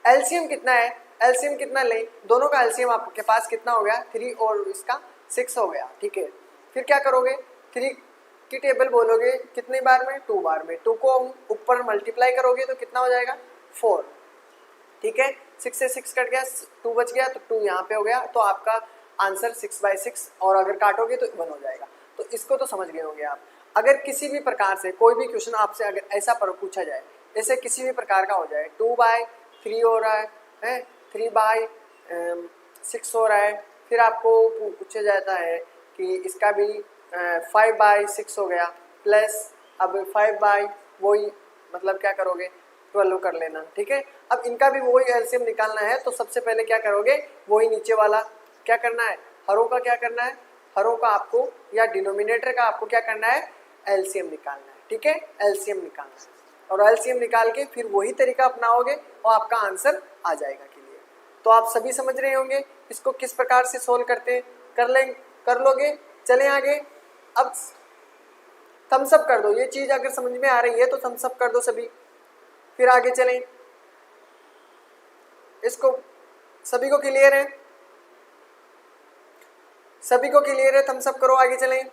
एलसीएम कितना है, एलसीएम कितना लें, दोनों का एलसीएम आपके पास कितना हो गया, 3 और इसका 6 हो गया। ठीक है, फिर क्या करोगे, 3 की टेबल बोलोगे कितनी बार में, 2 बार में, 2 को ऊपर मल्टीप्लाई करोगे तो कितना हो जाएगा, 4। ठीक है, 6 से 6 कट गया, 2 बच गया, तो 2 यहाँ पे हो गया, तो आपका आंसर 6/6, और अगर काटोगे तो 1 हो जाएगा। तो इसको तो समझ गए होंगे आप। अगर किसी भी प्रकार से कोई भी क्वेश्चन आपसे अगर ऐसा पूछा जाए, ऐसे किसी भी प्रकार का हो जाए, 2/3 हो रहा है, 3/6 हो रहा है, फिर आपको पूछा जाता है कि इसका भी 5/6 हो गया, प्लस अब 5 वही, मतलब क्या करोगे, 12 कर लेना। ठीक है, अब इनका भी वही एलसीएम निकालना है, तो सबसे पहले क्या करोगे, वही नीचे वाला क्या करना है, हरों का क्या करना है, हरों का आपको या डिनोमिनेटर का आपको क्या करना है, एलसीएम निकालना है। ठीक है, एलसीएम निकालना है, और एलसीएम निकाल के फिर वही तरीका अपनाओगे और आपका आंसर आ जाएगा क्लियर। तो आप सभी समझ रहे होंगे इसको किस प्रकार से सोल्व करते, कर लोगे। चलें आगे, अब थम्स अप कर दो, ये चीज़ अगर समझ में आ रही है तो थम्स अप कर दो सभी, फिर आगे चलें। इसको सभी को क्लियर है, सभी को क्लियर है, थम्स अप करो, आगे चलें।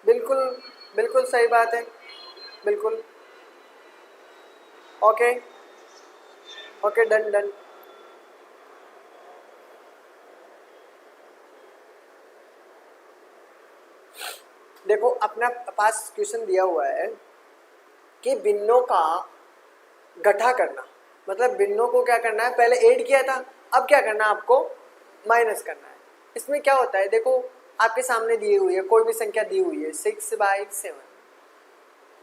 बिल्कुल बिल्कुल सही बात है, बिल्कुल। Okay okay, done done. देखो, अपना पास क्वेश्चन दिया हुआ है कि भिन्नों का गठा करना, मतलब भिन्नों को क्या करना है, पहले ऐड किया था, अब क्या करना है आपको, माइनस करना है। इसमें क्या होता है, देखो आपके सामने दी हुई है, कोई भी संख्या दी हुई है 6/7।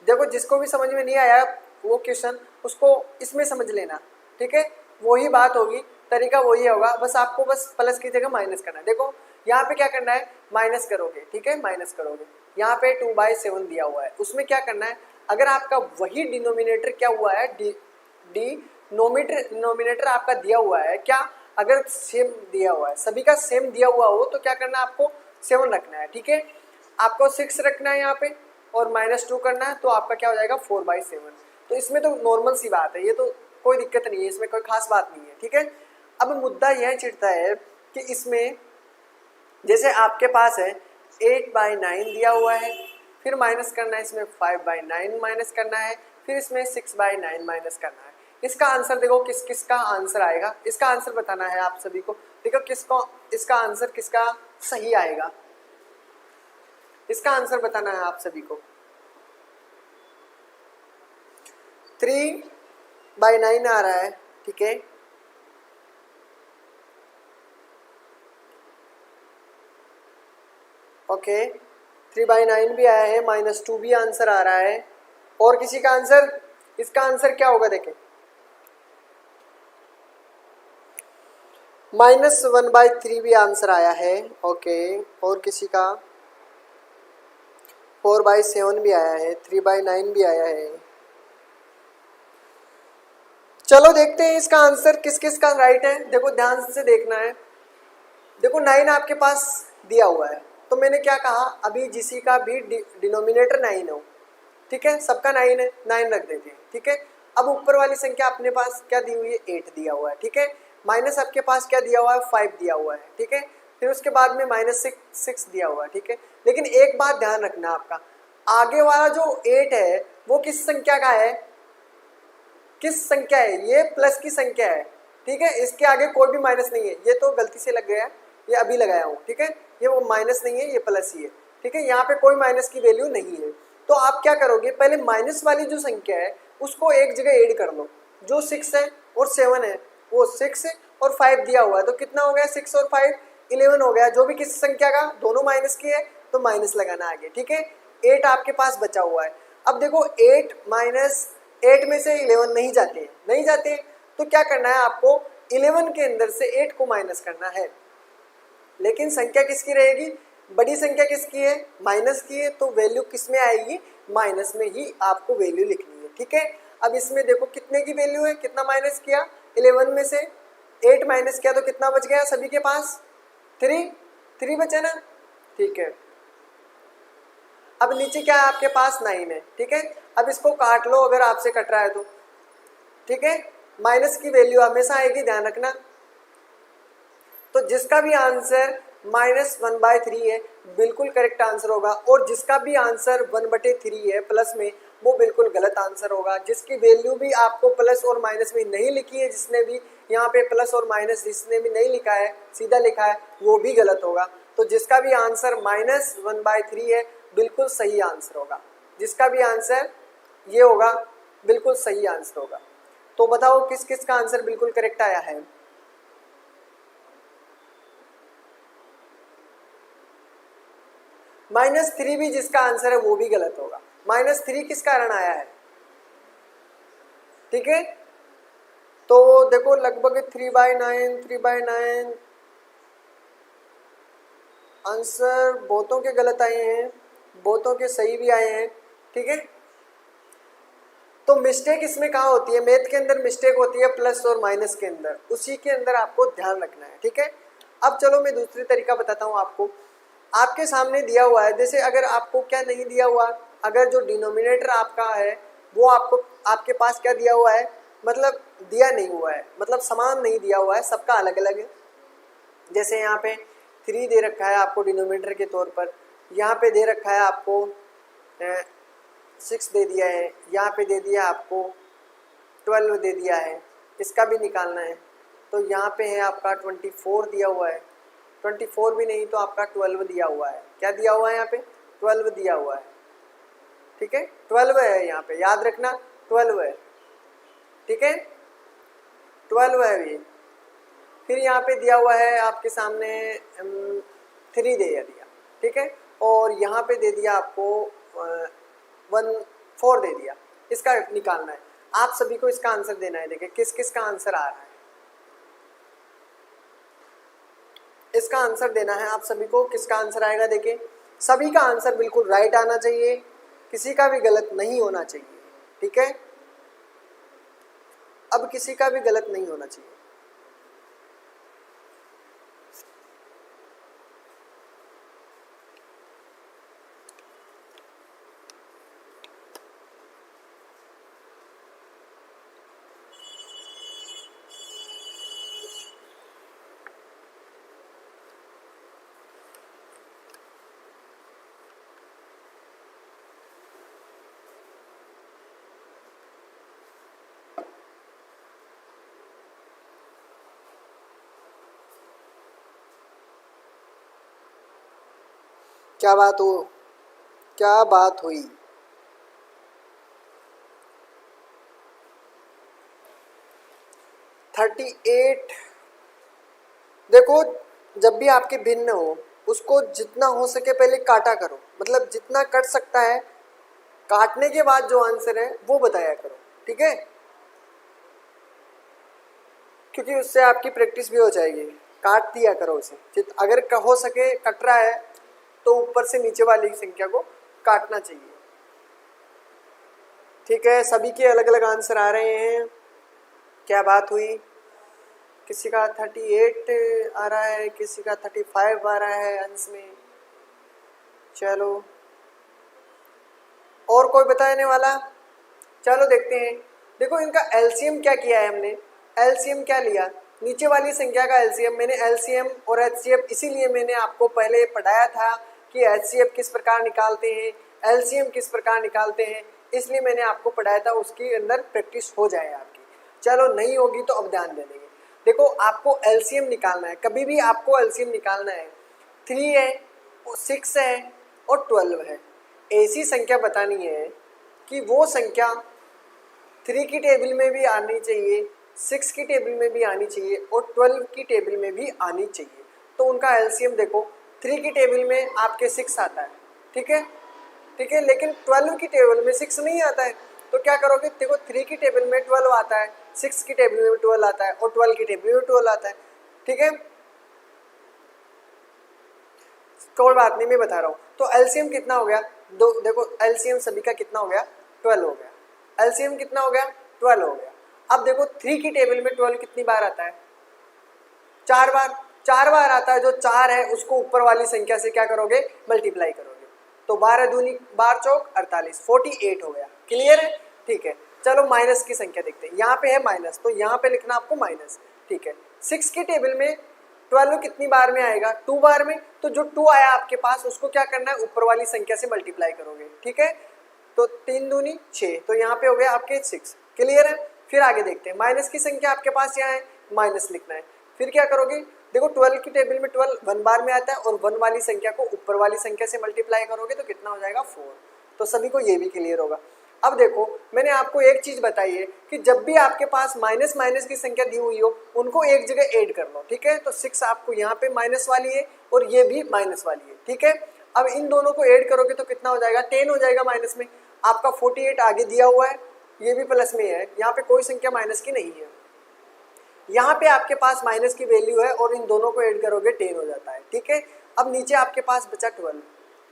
देखो, जिसको भी समझ में नहीं आया वो क्वेश्चन, उसको इसमें समझ लेना। ठीक है, वही बात होगी, तरीका वही होगा, बस आपको बस प्लस की जगह माइनस करना है। देखो यहाँ पे क्या करना है, माइनस करोगे। ठीक है, माइनस करोगे, यहाँ पे 2/7 दिया हुआ है, उसमें क्या करना है, अगर आपका वही डिनोमिनेटर क्या हुआ है, डिनोमिनेटर आपका दिया हुआ है, क्या अगर सेम दिया हुआ है, सभी का सेम दिया हुआ हो तो क्या करना है, आपको 7 रखना है। ठीक है, आपको 6 रखना है यहाँ पे, और -2 करना है, तो आपका क्या हो जाएगा, 4/7। तो इसमें तो नॉर्मल सी बात है, ये तो कोई दिक्कत नहीं है, इसमें कोई खास बात नहीं है। ठीक है, अब मुद्दा यह चिढ़ता है कि इसमें जैसे आपके पास है 8/9 दिया हुआ है, फिर माइनस करना है इसमें 5/9 माइनस करना है, फिर इसमें 6/9 माइनस करना है। इसका आंसर देखो किस किस का आंसर आएगा, इसका आंसर बताना है आप सभी को। देखो किसको इसका आंसर किसका सही आएगा, इसका आंसर बताना है आप सभी को। 3/9 आ रहा है, ठीक है। ओके, 3/9 भी आया है, -2 भी आंसर आ रहा है। और किसी का आंसर, इसका आंसर क्या होगा देखें, -1/3 भी आंसर आया है। ओके, और किसी का 4/7 भी आया है, 3/9 भी आया है। चलो देखते हैं इसका आंसर किस किस का राइट है। देखो ध्यान से देखना है। देखो 9 आपके पास दिया हुआ है, तो मैंने क्या कहा, अभी जिसी का भी डिनोमिनेटर 9 हो, ठीक है, सबका 9 है, 9 रख देते हैं, ठीक है। अब ऊपर वाली संख्या अपने पास क्या दी हुई है, 8 दिया हुआ है, ठीक है। माइनस आपके पास क्या दिया हुआ है, 5 दिया हुआ है, ठीक है। फिर उसके बाद में -6 दिया हुआ है, ठीक है। लेकिन एक बात ध्यान रखना आपका, आगे वाला जो 8 है वो किस संख्या का है, किस संख्या है, ये प्लस की संख्या है, ठीक है। इसके आगे कोई भी माइनस नहीं है, ये तो गलती से लग गया है, ये अभी लगाया हूँ, ठीक है। ये वो माइनस नहीं है, ये प्लस ही है, ठीक है। यहाँ पे कोई माइनस की वैल्यू नहीं है। तो आप क्या करोगे, पहले माइनस वाली जो संख्या है उसको एक जगह ऐड कर लो। जो 6 है और 7 है, वो 6 और 5 दिया हुआ है, तो कितना हो गया, 6 और 5 11 हो गया। जो भी किस संख्या का, दोनों माइनस की है तो माइनस लगाना आगे, ठीक है। 8 आपके पास बचा हुआ है। अब देखो 8 में से 11 नहीं जाते हैं, नहीं जाते हैं, तो क्या करना है आपको, 11 के अंदर से 8 को माइनस करना है। लेकिन संख्या किसकी रहेगी, बड़ी संख्या किसकी है, माइनस की है, तो वैल्यू किस में आएगी, माइनस में ही आपको वैल्यू लिखनी है, ठीक है। अब इसमें देखो कितने की वैल्यू है, कितना माइनस किया, 11 में से 8 माइनस किया तो कितना बच गया सभी के पास, 3 बचा ना, ठीक है। अब नीचे क्या है आपके पास, 9 है, ठीक है। अब इसको काट लो अगर आपसे कट रहा है तो, ठीक है। माइनस की वैल्यू हमेशा आएगी, ध्यान रखना। तो जिसका भी आंसर -1/3 है बिल्कुल करेक्ट आंसर होगा, और जिसका भी आंसर 1/3 है प्लस में, वो बिल्कुल गलत आंसर होगा। जिसकी वैल्यू भी आपको प्लस और माइनस में नहीं लिखी है, जिसने भी यहाँ पे प्लस और माइनस जिसने भी नहीं लिखा है, सीधा लिखा है, वो भी गलत होगा। तो जिसका भी आंसर -1/3 है बिल्कुल सही आंसर होगा, जिसका भी आंसर ये होगा बिल्कुल सही आंसर होगा। तो बताओ किस किस का आंसर बिल्कुल करेक्ट आया है। -3 भी जिसका आंसर है वो भी गलत होगा। -3 किस कारण आया है, ठीक है। तो देखो लगभग 3/9 आंसर बहुतों के गलत आए हैं, बहुतों के सही भी आए हैं, ठीक है। तो मिस्टेक इसमें कहाँ होती है, मैथ के अंदर मिस्टेक होती है प्लस और माइनस के अंदर, उसी के अंदर आपको ध्यान रखना है, ठीक है। अब चलो मैं दूसरी तरीका बताता हूँ आपको। आपके सामने दिया हुआ है, जैसे अगर आपको क्या नहीं दिया हुआ, अगर जो डिनोमिनेटर आपका है वो आपको आपके पास क्या दिया हुआ है, मतलब दिया नहीं हुआ है, मतलब समान नहीं दिया हुआ है, सबका अलग अलग है। जैसे यहाँ पे 3 दे रखा है आपको डिनोमिनेटर के तौर पर, यहाँ पे दे रखा है आपको 6 दे दिया है, यहाँ पे दे दिया आपको 12 दे दिया है, इसका भी निकालना है। तो यहाँ पे है आपका 24 दिया हुआ है, 24 भी नहीं तो आपका 12 दिया हुआ है। क्या दिया हुआ है यहाँ पे, 12 दिया हुआ है, ठीक है। 12 है यहाँ पे, याद रखना 12 है, ठीक है, 12 है ये। फिर यहाँ पे दिया हुआ है आपके सामने 3 दे दिया, ठीक है। और यहाँ पे दे दिया आपको 4 दे दिया, इसका निकालना है। आप सभी को इसका आंसर देना है। देखिए किस किस का आंसर आ रहा है, इसका आंसर देना है आप सभी को। किसका आंसर आएगा, देखिए सभी का आंसर बिल्कुल राइट आना चाहिए, किसी का भी गलत नहीं होना चाहिए, ठीक है। अब किसी का भी गलत नहीं होना चाहिए। क्या बात हो, क्या बात हुई? Thirty eight. देखो, जब भी आपके भिन्न हो उसको जितना हो सके पहले काटा करो, मतलब जितना कट सकता है काटने के बाद जो आंसर है वो बताया करो, ठीक है? क्योंकि उससे आपकी प्रैक्टिस भी हो जाएगी। काट दिया करो उसे, अगर हो सके कट रहा है तो ऊपर से नीचे वाली संख्या को काटना चाहिए, ठीक है? सभी के अलग अलग आंसर आ रहे हैं। क्या बात हुई? किसी का 38 आ रहा है, किसी का 35 आ रहा है अंश में। चलो, और कोई बताने वाला? चलो देखते हैं। देखो, इनका एलसीएम क्या किया है हमने, एलसीएम क्या लिया, नीचे वाली संख्या का एलसीएम। मैंने एलसीएम और एचसीएफ इसीलिए मैंने आपको पहले पढ़ाया था कि एचसीएफ किस प्रकार निकालते हैं, एलसीएम किस प्रकार निकालते हैं, इसलिए मैंने आपको पढ़ाया था, उसके अंदर प्रैक्टिस हो जाए आपकी। चलो, नहीं होगी तो अब ध्यान दे देंगे। देखो, आपको एलसीएम निकालना है, कभी भी आपको एलसीएम निकालना है। 3 है, 6 है और 12 है। ऐसी संख्या बतानी है कि वो संख्या 3 की टेबल में भी आनी चाहिए, 6 की टेबल में भी आनी चाहिए और 12 की टेबल में भी आनी चाहिए। तो उनका एलसीएम देखो, 3 की टेबल में आपके 6 आता है, ठीक है? ठीक है, लेकिन 12 की टेबल में 6 नहीं आता है, तो क्या करोगे? देखो, 3 की टेबल में 12 आता है, 6 की टेबल में 12 आता है और 12 की टेबल में 12 आता है, ठीक है? कोई बात नहीं, मैं बता रहा हूँ। तो एलसीएम कितना हो गया? दो, देखो एलसीएम सभी का कितना हो गया? 12 हो गया। एलसीएम कितना हो गया? 12 हो गया। अब देखो, 3 की टेबल में 12 कितनी बार आता है? 4 बार। 4 बार आता है, जो 4 है उसको ऊपर वाली संख्या से क्या करोगे? मल्टीप्लाई करोगे। तो 12 दूनी 12 चौक 48, 48 हो गया। क्लियर है? ठीक है। चलो, माइनस की संख्या देखते हैं। यहाँ पे है माइनस, तो यहाँ पे लिखना आपको माइनस, ठीक है? 6 की टेबल में 12 कितनी बार में आएगा? 2 बार में। तो जो 2 आया आपके पास उसको क्या करना है? ऊपर वाली संख्या से मल्टीप्लाई करोगे, ठीक है? तो 3 दूनी 6, तो यहाँ पे हो गया आपके 6। क्लियर है? फिर आगे देखते हैं। माइनस की संख्या आपके पास यहाँ है, माइनस लिखना है। फिर क्या करोगे? देखो, 12 की टेबल में 12 1 बार में आता है और 1 वाली संख्या को ऊपर वाली संख्या से मल्टीप्लाई करोगे तो कितना हो जाएगा? 4। तो सभी को ये भी क्लियर होगा। अब देखो, मैंने आपको एक चीज बताई है कि जब भी आपके पास माइनस माइनस की संख्या दी हुई हो उनको एक जगह ऐड कर लो, ठीक है? तो 6 आपको यहाँ पे माइनस वाली है और ये भी माइनस वाली है, ठीक है? अब इन दोनों को ऐड करोगे तो कितना हो जाएगा? 10 हो जाएगा माइनस में। आपका 48 आगे दिया हुआ है, ये भी प्लस में है, यहाँ पे कोई संख्या माइनस की नहीं है। यहाँ पे आपके पास माइनस की वैल्यू है और इन दोनों को ऐड करोगे 10 हो जाता है, ठीक है? अब नीचे आपके पास बचा 12,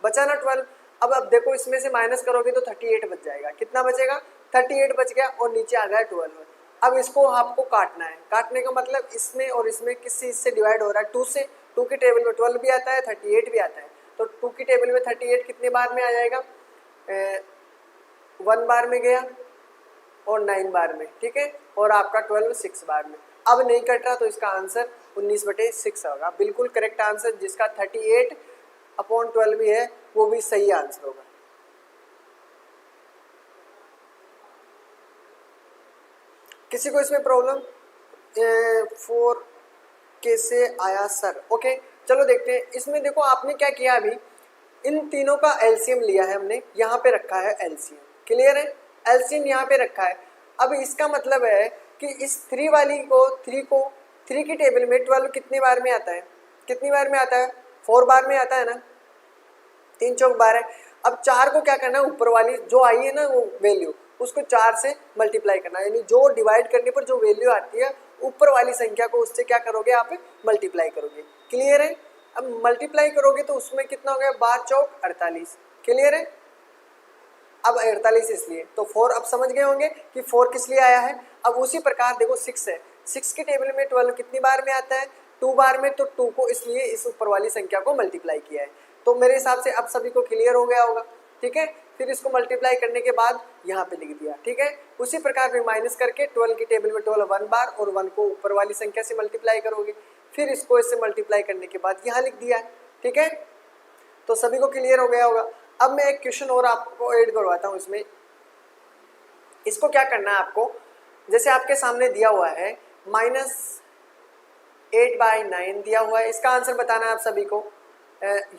बचा ना 12। अब देखो, इसमें से माइनस करोगे तो 38 बच जाएगा। कितना बचेगा? 38 बच गया और नीचे आ गया 12। अब इसको आपको काटना है। काटने का मतलब इसमें और इसमें किस चीज से डिवाइड हो रहा है? 2 से। 2 की टेबल में 12 भी आता है, 38 भी आता है। तो 2 की टेबल में 38 कितने बार में आ जाएगा? 1 बार में गया और 9 बार में, ठीक है? और आपका 12 6 बार में। अब नहीं कट रहा तो इसका आंसर 19/6 होगा। बिल्कुल करेक्ट आंसर, जिसका 38/12 भी है वो भी सही आंसर होगा। किसी को इसमें प्रॉब्लम? 4 कैसे आया सर? ओके, चलो देखते हैं। इसमें देखो, आपने क्या किया अभी, इन तीनों का एलसीएम लिया है हमने, यहाँ पे रखा है एलसीएम। क्लियर है? एलसीएम यहाँ पे रखा है। अब इसका मतलब है कि इस 3 वाली को 3 की टेबल में 12 कितनी बार में आता है? कितनी बार में आता है? 4 बार में आता है ना? 3 चौक 12। अब 4 को क्या करना है? ऊपर वाली जो आई है ना वो वैल्यू, उसको 4 से मल्टीप्लाई करना है। यानी जो डिवाइड करने पर जो वैल्यू आती है ऊपर वाली संख्या को उससे क्या करोगे? आप मल्टीप्लाई करोगे। क्लियर है? अब मल्टीप्लाई करोगे तो उसमें कितना हो गया? 12 चौक 48। क्लियर है? अब 48 इसलिए तो 4 अब समझ गए होंगे कि 4 किस लिए आया है। अब उसी प्रकार देखो 6 है, 6 की टेबल में 12 कितनी बार में आता है? 2 बार में। तो 2 को इसलिए इस ऊपर वाली संख्या को मल्टीप्लाई किया है। तो मेरे हिसाब से अब सभी को क्लियर हो गया होगा, ठीक है? फिर इसको मल्टीप्लाई करने के बाद यहाँ पे लिख दिया, ठीक है? उसी प्रकार में माइनस करके 12 की टेबल में 12 1 बार और 1 को ऊपर वाली संख्या से मल्टीप्लाई करोगे। फिर इसको इससे मल्टीप्लाई करने के बाद यहाँ लिख दिया है, ठीक है? तो सभी को क्लियर हो गया होगा। अब मैं एक क्वेश्चन और आपको ऐड करवाता हूँ इसमें। इसको क्या करना है आपको, जैसे आपके सामने दिया हुआ है -8/9 दिया हुआ है, इसका आंसर बताना है आप सभी को।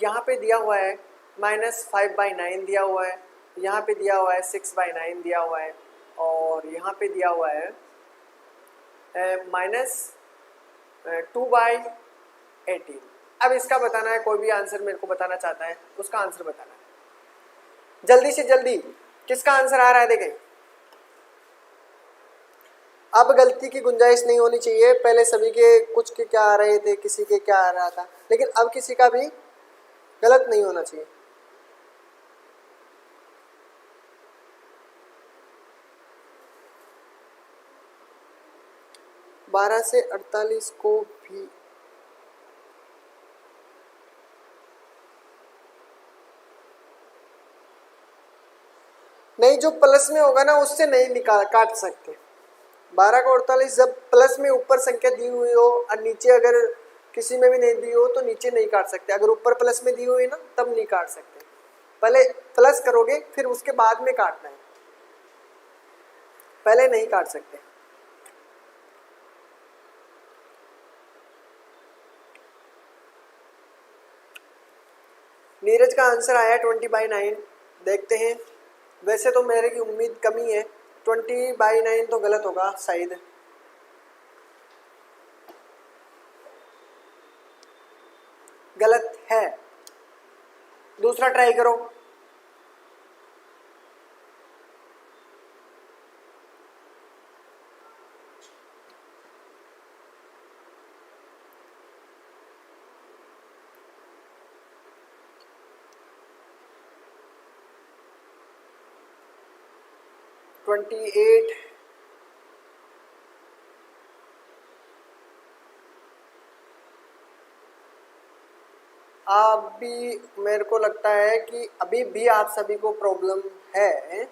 यहाँ पे दिया हुआ है -5/9 दिया हुआ है, यहाँ पे दिया हुआ है 6/9 दिया हुआ है, और यहाँ पे दिया हुआ है -2/18। अब इसका बताना है, कोई भी आंसर मेरे को बताना चाहता है उसका आंसर बताना है। जल्दी से जल्दी किसका आंसर आ रहा है देखें। अब गलती की गुंजाइश नहीं होनी चाहिए। पहले सभी के कुछ के क्या आ रहे थे, किसी के क्या आ रहा था, लेकिन अब किसी का भी गलत नहीं होना चाहिए। बारह से 48 को भी नहीं, जो प्लस में होगा ना उससे नहीं निकाल काट सकते। 12 को 48 जब प्लस में ऊपर संख्या दी हुई हो और नीचे अगर किसी में भी नहीं दी हो तो नीचे नहीं काट सकते। अगर ऊपर प्लस में दी हुई ना तब नहीं काट सकते, पहले प्लस करोगे फिर उसके बाद में काटना है, पहले नहीं काट सकते। नीरज का आंसर आया 20/9। देखते हैं, वैसे तो मेरे की उम्मीद कमी है, 20/9 तो गलत होगा शायद। गलत है, दूसरा ट्राई करो। ट्वेंटी 8 अभी मेरे को लगता है कि अभी भी आप सभी को प्रॉब्लम है।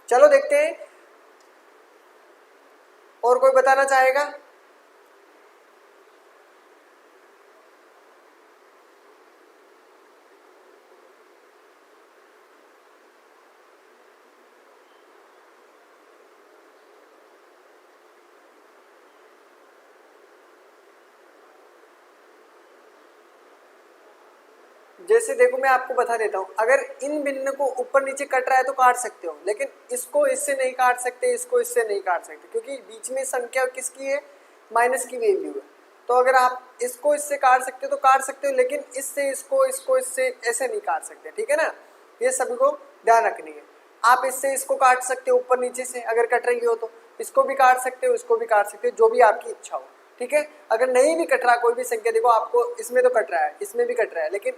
चलो देखते हैं, और कोई बताना चाहेगा? जैसे देखो मैं आपको बता देता हूँ, अगर इन भिन्न को ऊपर नीचे कट रहा है तो काट सकते हो, लेकिन इसको इससे नहीं काट सकते, इसको इससे नहीं काट सकते, क्योंकि बीच में संख्या किसकी है, माइनस की वैल्यू है। तो अगर आप इसको इससे काट सकते हो तो काट सकते हो, लेकिन इससे इसको इसको इससे ऐसे नहीं काट सकते, ठीक है ना। ये सभी को ध्यान रखनी है। आप इससे इसको काट सकते हो ऊपर नीचे से, अगर कट रही हो तो इसको भी काट सकते हो, इसको भी काट सकते हो, जो भी आपकी इच्छा हो, ठीक है। अगर नहीं भी कट रहा कोई भी संख्या, देखो आपको इसमें तो कट रहा है, इसमें भी कट रहा है, लेकिन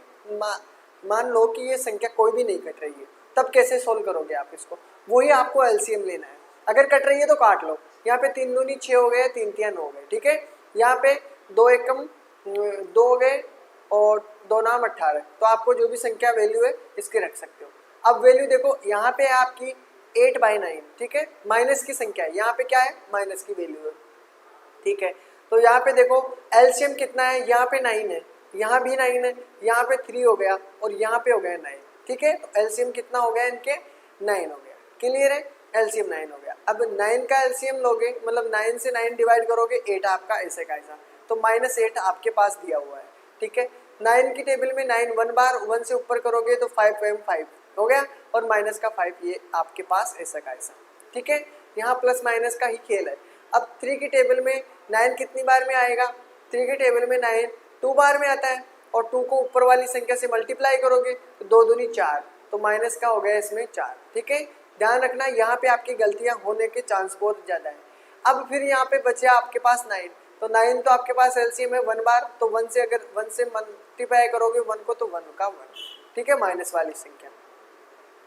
मान लो कि ये संख्या कोई भी नहीं कट रही है, तब कैसे सोल्व करोगे आप इसको? वही आपको एलसीएम लेना है। अगर कट रही है तो काट लो। यहाँ पे 3 दूनी 6 हो गए, 3 तिया 9 हो गए, ठीक है। यहाँ पे 2 एकम 2 हो गए और 2 नाम 18, तो आपको जो भी संख्या वैल्यू है इसकी रख सकते हो। अब वैल्यू देखो, यहाँ पे आपकी 8/9, ठीक है, माइनस की संख्या है, यहाँ पे क्या है, माइनस की वैल्यू है, ठीक है। तो यहाँ पे देखो एलसीएम कितना है, यहाँ पे 9 है, यहाँ भी 9 है, यहाँ पे 3 हो गया और यहाँ पे हो गया 9, ठीक है। तो एलसीएम कितना हो गया इनके, 9 हो गया। क्लियर है, एलसीएम 9 हो गया। अब 9 का एलसीएम लोगे, मतलब 9 से 9 डिवाइड करोगे, 8 आपका ऐसे का ऐसा, तो -8 आपके पास दिया हुआ है, ठीक है। 9 की टेबल में 9 1 बार 1 से ऊपर करोगे तो 5 हो गया, और माइनस का 5 ये आपके पास ऐसा का ऐसा, ठीक है। यहाँ प्लस माइनस का ही खेल है। अब 3 की टेबल में 9 कितनी बार में आएगा, 3 की टेबल में 9 2 बार में आता है, और 2 को ऊपर वाली संख्या से मल्टीप्लाई करोगे तो 2 दूनी 4, तो माइनस का हो गया इसमें 4, ठीक है। ध्यान रखना यहाँ पे आपकी गलतियाँ होने के चांस बहुत ज़्यादा है। अब फिर यहाँ पे बचे आपके पास 9, तो 9 तो आपके पास एलसीएम है 1 बार, तो 1 से अगर 1 से मल्टीप्लाई करोगे 1 को, तो 1 का 1, ठीक है, माइनस वाली संख्या।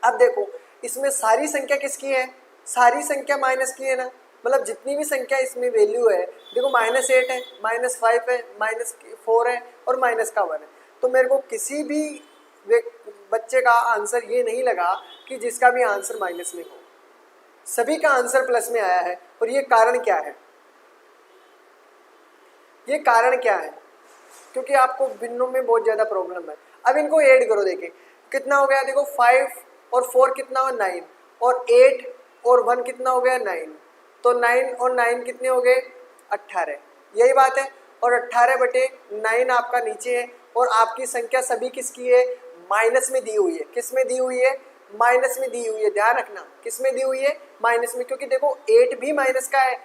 अब देखो इसमें सारी संख्या किसकी है, सारी संख्या माइनस की है ना, मतलब जितनी भी संख्या इसमें वैल्यू है, देखो -8 है, -5 है, -4 है और माइनस का 1 है। तो मेरे को किसी भी बच्चे का आंसर ये नहीं लगा कि जिसका भी आंसर माइनस में हो, सभी का आंसर प्लस में आया है। और ये कारण क्या है, ये कारण क्या है, क्योंकि आपको भिन्नों में बहुत ज़्यादा प्रॉब्लम है। अब इनको ऐड करो, देखें कितना हो गया, देखो 5 और 4 कितना हो, 9, और 8 और 1 कितना हो गया, 9, तो 9 और 9 कितने हो गए, 18, यही बात है। और 18/9 आपका नीचे है, और आपकी संख्या सभी किसकी है, माइनस में दी हुई है। किस में दी हुई है? माइनस में दी हुई है। ध्यान रखना किस में दी हुई है? माइनस में, क्योंकि देखो 8 भी माइनस का है,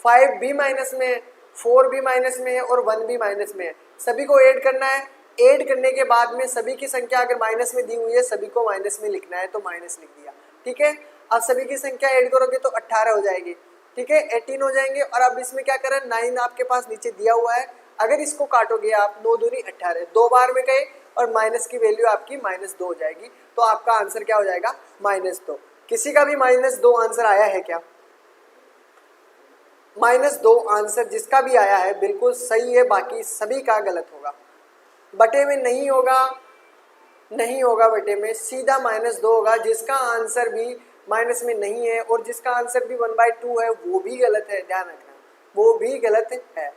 5 भी माइनस में है, 4 भी माइनस में है और 1 भी माइनस में है। सभी को ऐड करना है। ऐड करने के बाद में सभी की संख्या अगर माइनस में दी हुई है, सभी को माइनस में लिखना है, तो माइनस लिख दिया। ठीक है, अब सभी की संख्या ऐड करोगे तो 18 हो जाएगी। ठीक है, 18 हो जाएंगे। और अब इसमें क्या करें, 9 आपके पास नीचे दिया हुआ है, अगर इसको काटोगे आप 9 दूनी 18, 2 बार में गए और माइनस की वैल्यू आपकी -2 हो जाएगी। तो आपका आंसर क्या हो जाएगा? -2। किसी का भी -2 आंसर आया है क्या? -2 आंसर जिसका भी आया है बिल्कुल सही है, बाकी सभी का गलत होगा। बटे में नहीं होगा, नहीं होगा बटे में, सीधा -2 होगा। जिसका आंसर भी माइनस में नहीं है और जिसका आंसर भी 1/2 है वो भी गलत है। ध्यान रखना, वो भी गलत है,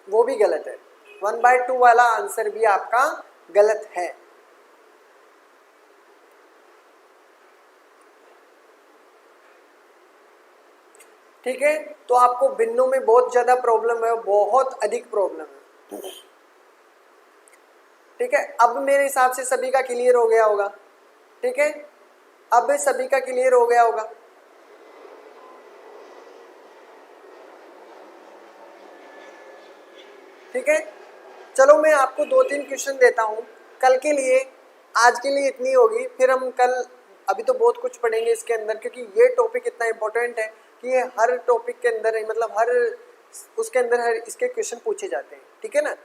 वो भी गलत है। 1/2 वाला आंसर भी आपका गलत है। ठीक है, तो आपको भिन्नों में बहुत ज्यादा प्रॉब्लम है, बहुत अधिक प्रॉब्लम है। ठीक है, अब मेरे हिसाब से सभी का क्लियर हो गया होगा। ठीक है, अब सभी का क्लियर हो गया होगा। ठीक है, चलो मैं आपको 2-3 क्वेश्चन देता हूँ कल के लिए। आज के लिए इतनी होगी, फिर हम कल, अभी तो बहुत कुछ पढ़ेंगे इसके अंदर, क्योंकि ये टॉपिक इतना इंपॉर्टेंट है कि ये हर टॉपिक के अंदर, मतलब हर उसके अंदर हर इसके क्वेश्चन पूछे जाते हैं। ठीक है ना,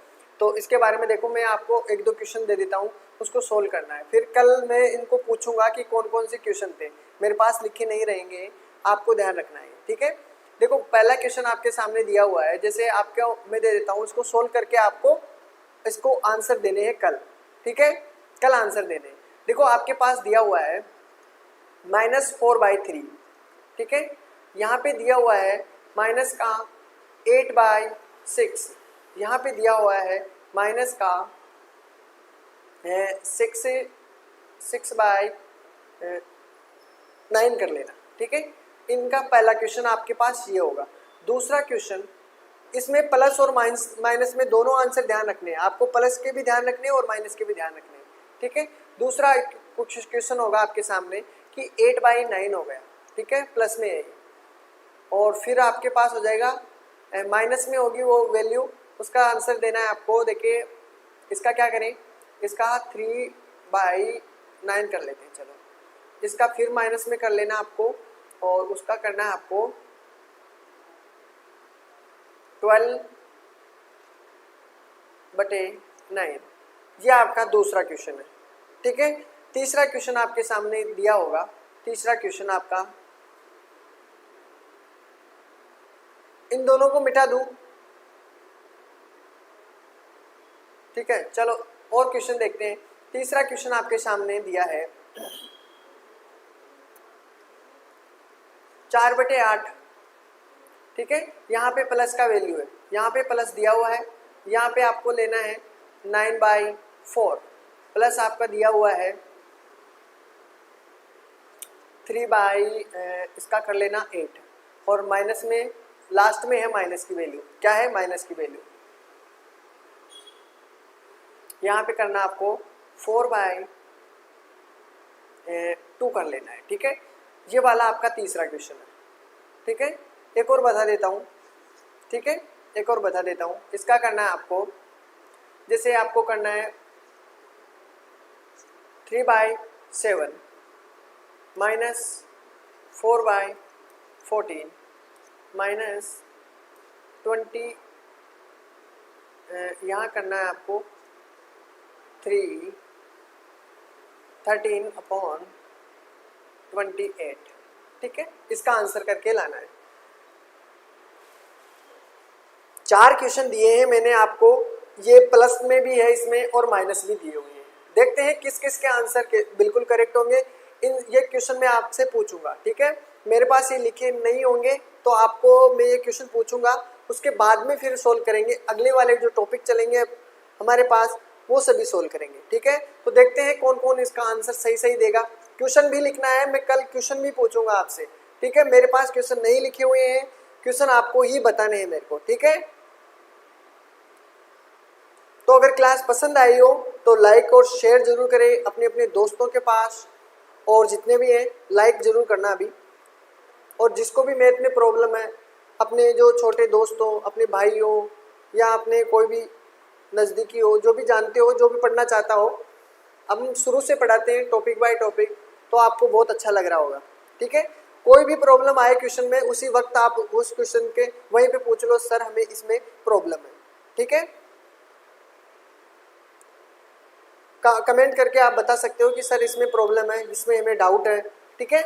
तो इसके बारे में देखो, मैं आपको 1-2 क्वेश्चन दे देता हूँ, उसको सोल्व करना है। फिर कल मैं इनको पूछूंगा कि कौन कौन से क्वेश्चन थे, मेरे पास लिखे नहीं रहेंगे, आपको ध्यान रखना है। ठीक है, देखो पहला क्वेश्चन आपके सामने दिया हुआ है, जैसे आपको मैं दे देता हूँ, इसको सोल्व करके आपको इसको आंसर देने हैं कल। ठीक है, कल आंसर देने। देखो आपके पास दिया हुआ है -4/3। ठीक है, यहाँ पे दिया हुआ है माइनस का 8/6, यहाँ पे दिया हुआ है माइनस का 6/9 कर लेना। ठीक है, इनका पहला क्वेश्चन आपके पास ये होगा। दूसरा क्वेश्चन, इसमें प्लस और माइनस में दोनों आंसर ध्यान रखने हैं आपको, प्लस के भी ध्यान रखने हैं और माइनस के भी ध्यान रखने हैं। ठीक है, दूसरा कुछ क्वेश्चन होगा आपके सामने कि 8/9 हो गया। ठीक है, प्लस में है, और फिर आपके पास हो जाएगा माइनस में होगी वो वैल्यू, उसका आंसर देना है आपको। देखिए इसका क्या करें, इसका 3/9 कर लेते हैं। चलो इसका फिर माइनस में कर लेना आपको, और उसका करना है आपको 12/9। ये आपका दूसरा क्वेश्चन है। ठीक है, तीसरा क्वेश्चन आपके सामने दिया होगा। तीसरा क्वेश्चन आपका, इन दोनों को मिटा दूं। ठीक है, चलो और क्वेश्चन देखते हैं। तीसरा क्वेश्चन आपके सामने दिया है 4/8। ठीक है, यहाँ पे प्लस का वैल्यू है, यहाँ पे प्लस दिया हुआ है, यहाँ पे आपको लेना है 9/4, प्लस आपका दिया हुआ है इसका कर लेना 8, और माइनस में लास्ट में है माइनस की वैल्यू। क्या है? माइनस की वैल्यू। यहाँ पे करना आपको 4/2 कर लेना है। ठीक है, ये वाला आपका तीसरा क्वेश्चन है। ठीक है, एक और बता देता हूँ। ठीक है, एक और बता देता हूँ, इसका करना है आपको, जैसे आपको करना है 3/7 माइनस 4/14 माइनस 20, यहाँ करना है आपको 13/28। ठीक है, इसका आंसर करके लाना है। 4 क्वेश्चन दिए हैं मैंने आपको, ये प्लस में भी है इसमें और माइनस भी दिए हुए हैं। देखते हैं किस किस के आंसर के बिल्कुल करेक्ट होंगे। ये क्वेश्चन मैं आपसे पूछूंगा। ठीक है, मेरे पास ये लिखे नहीं होंगे तो आपको मैं ये क्वेश्चन पूछूंगा, उसके बाद में फिर सोल्व करेंगे। अगले वाले जो टॉपिक चलेंगे हमारे पास वो सभी सोल्व करेंगे। ठीक है, तो देखते हैं कौन कौन इसका आंसर सही सही देगा। क्वेश्चन भी लिखना है, मैं कल क्वेश्चन भी पूछूंगा आपसे। ठीक है, मेरे पास क्वेश्चन नहीं लिखे हुए हैं, क्वेश्चन आपको ही बताने हैं मेरे को। ठीक है, तो अगर क्लास पसंद आई हो तो लाइक और शेयर जरूर करें अपने अपने दोस्तों के पास, और जितने भी हैं लाइक जरूर करना अभी। और जिसको भी मैथ में प्रॉब्लम है, अपने जो छोटे दोस्त हो, अपने भाई हो, या अपने कोई भी नज़दीकी हो, जो भी जानते हो, जो भी पढ़ना चाहता हो, हम शुरू से पढ़ाते हैं टॉपिक बाय टॉपिक, तो आपको बहुत अच्छा लग रहा होगा। ठीक है, कोई भी प्रॉब्लम आए क्वेश्चन में, उसी वक्त आप उस क्वेश्चन के वहीं पे पूछ लो, सर हमें इसमें प्रॉब्लम है। ठीक है, कमेंट करके आप बता सकते हो कि सर इसमें प्रॉब्लम है, इसमें हमें डाउट है। ठीक है,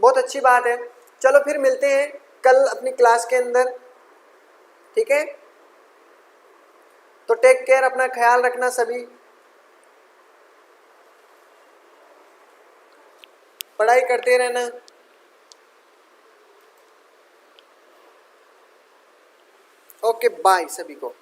बहुत अच्छी बात है। चलो फिर मिलते हैं कल अपनी क्लास के अंदर। ठीक है, तो टेक केयर, अपना ख्याल रखना सभी, पढ़ाई करते रहना। ओके बाय सभी को।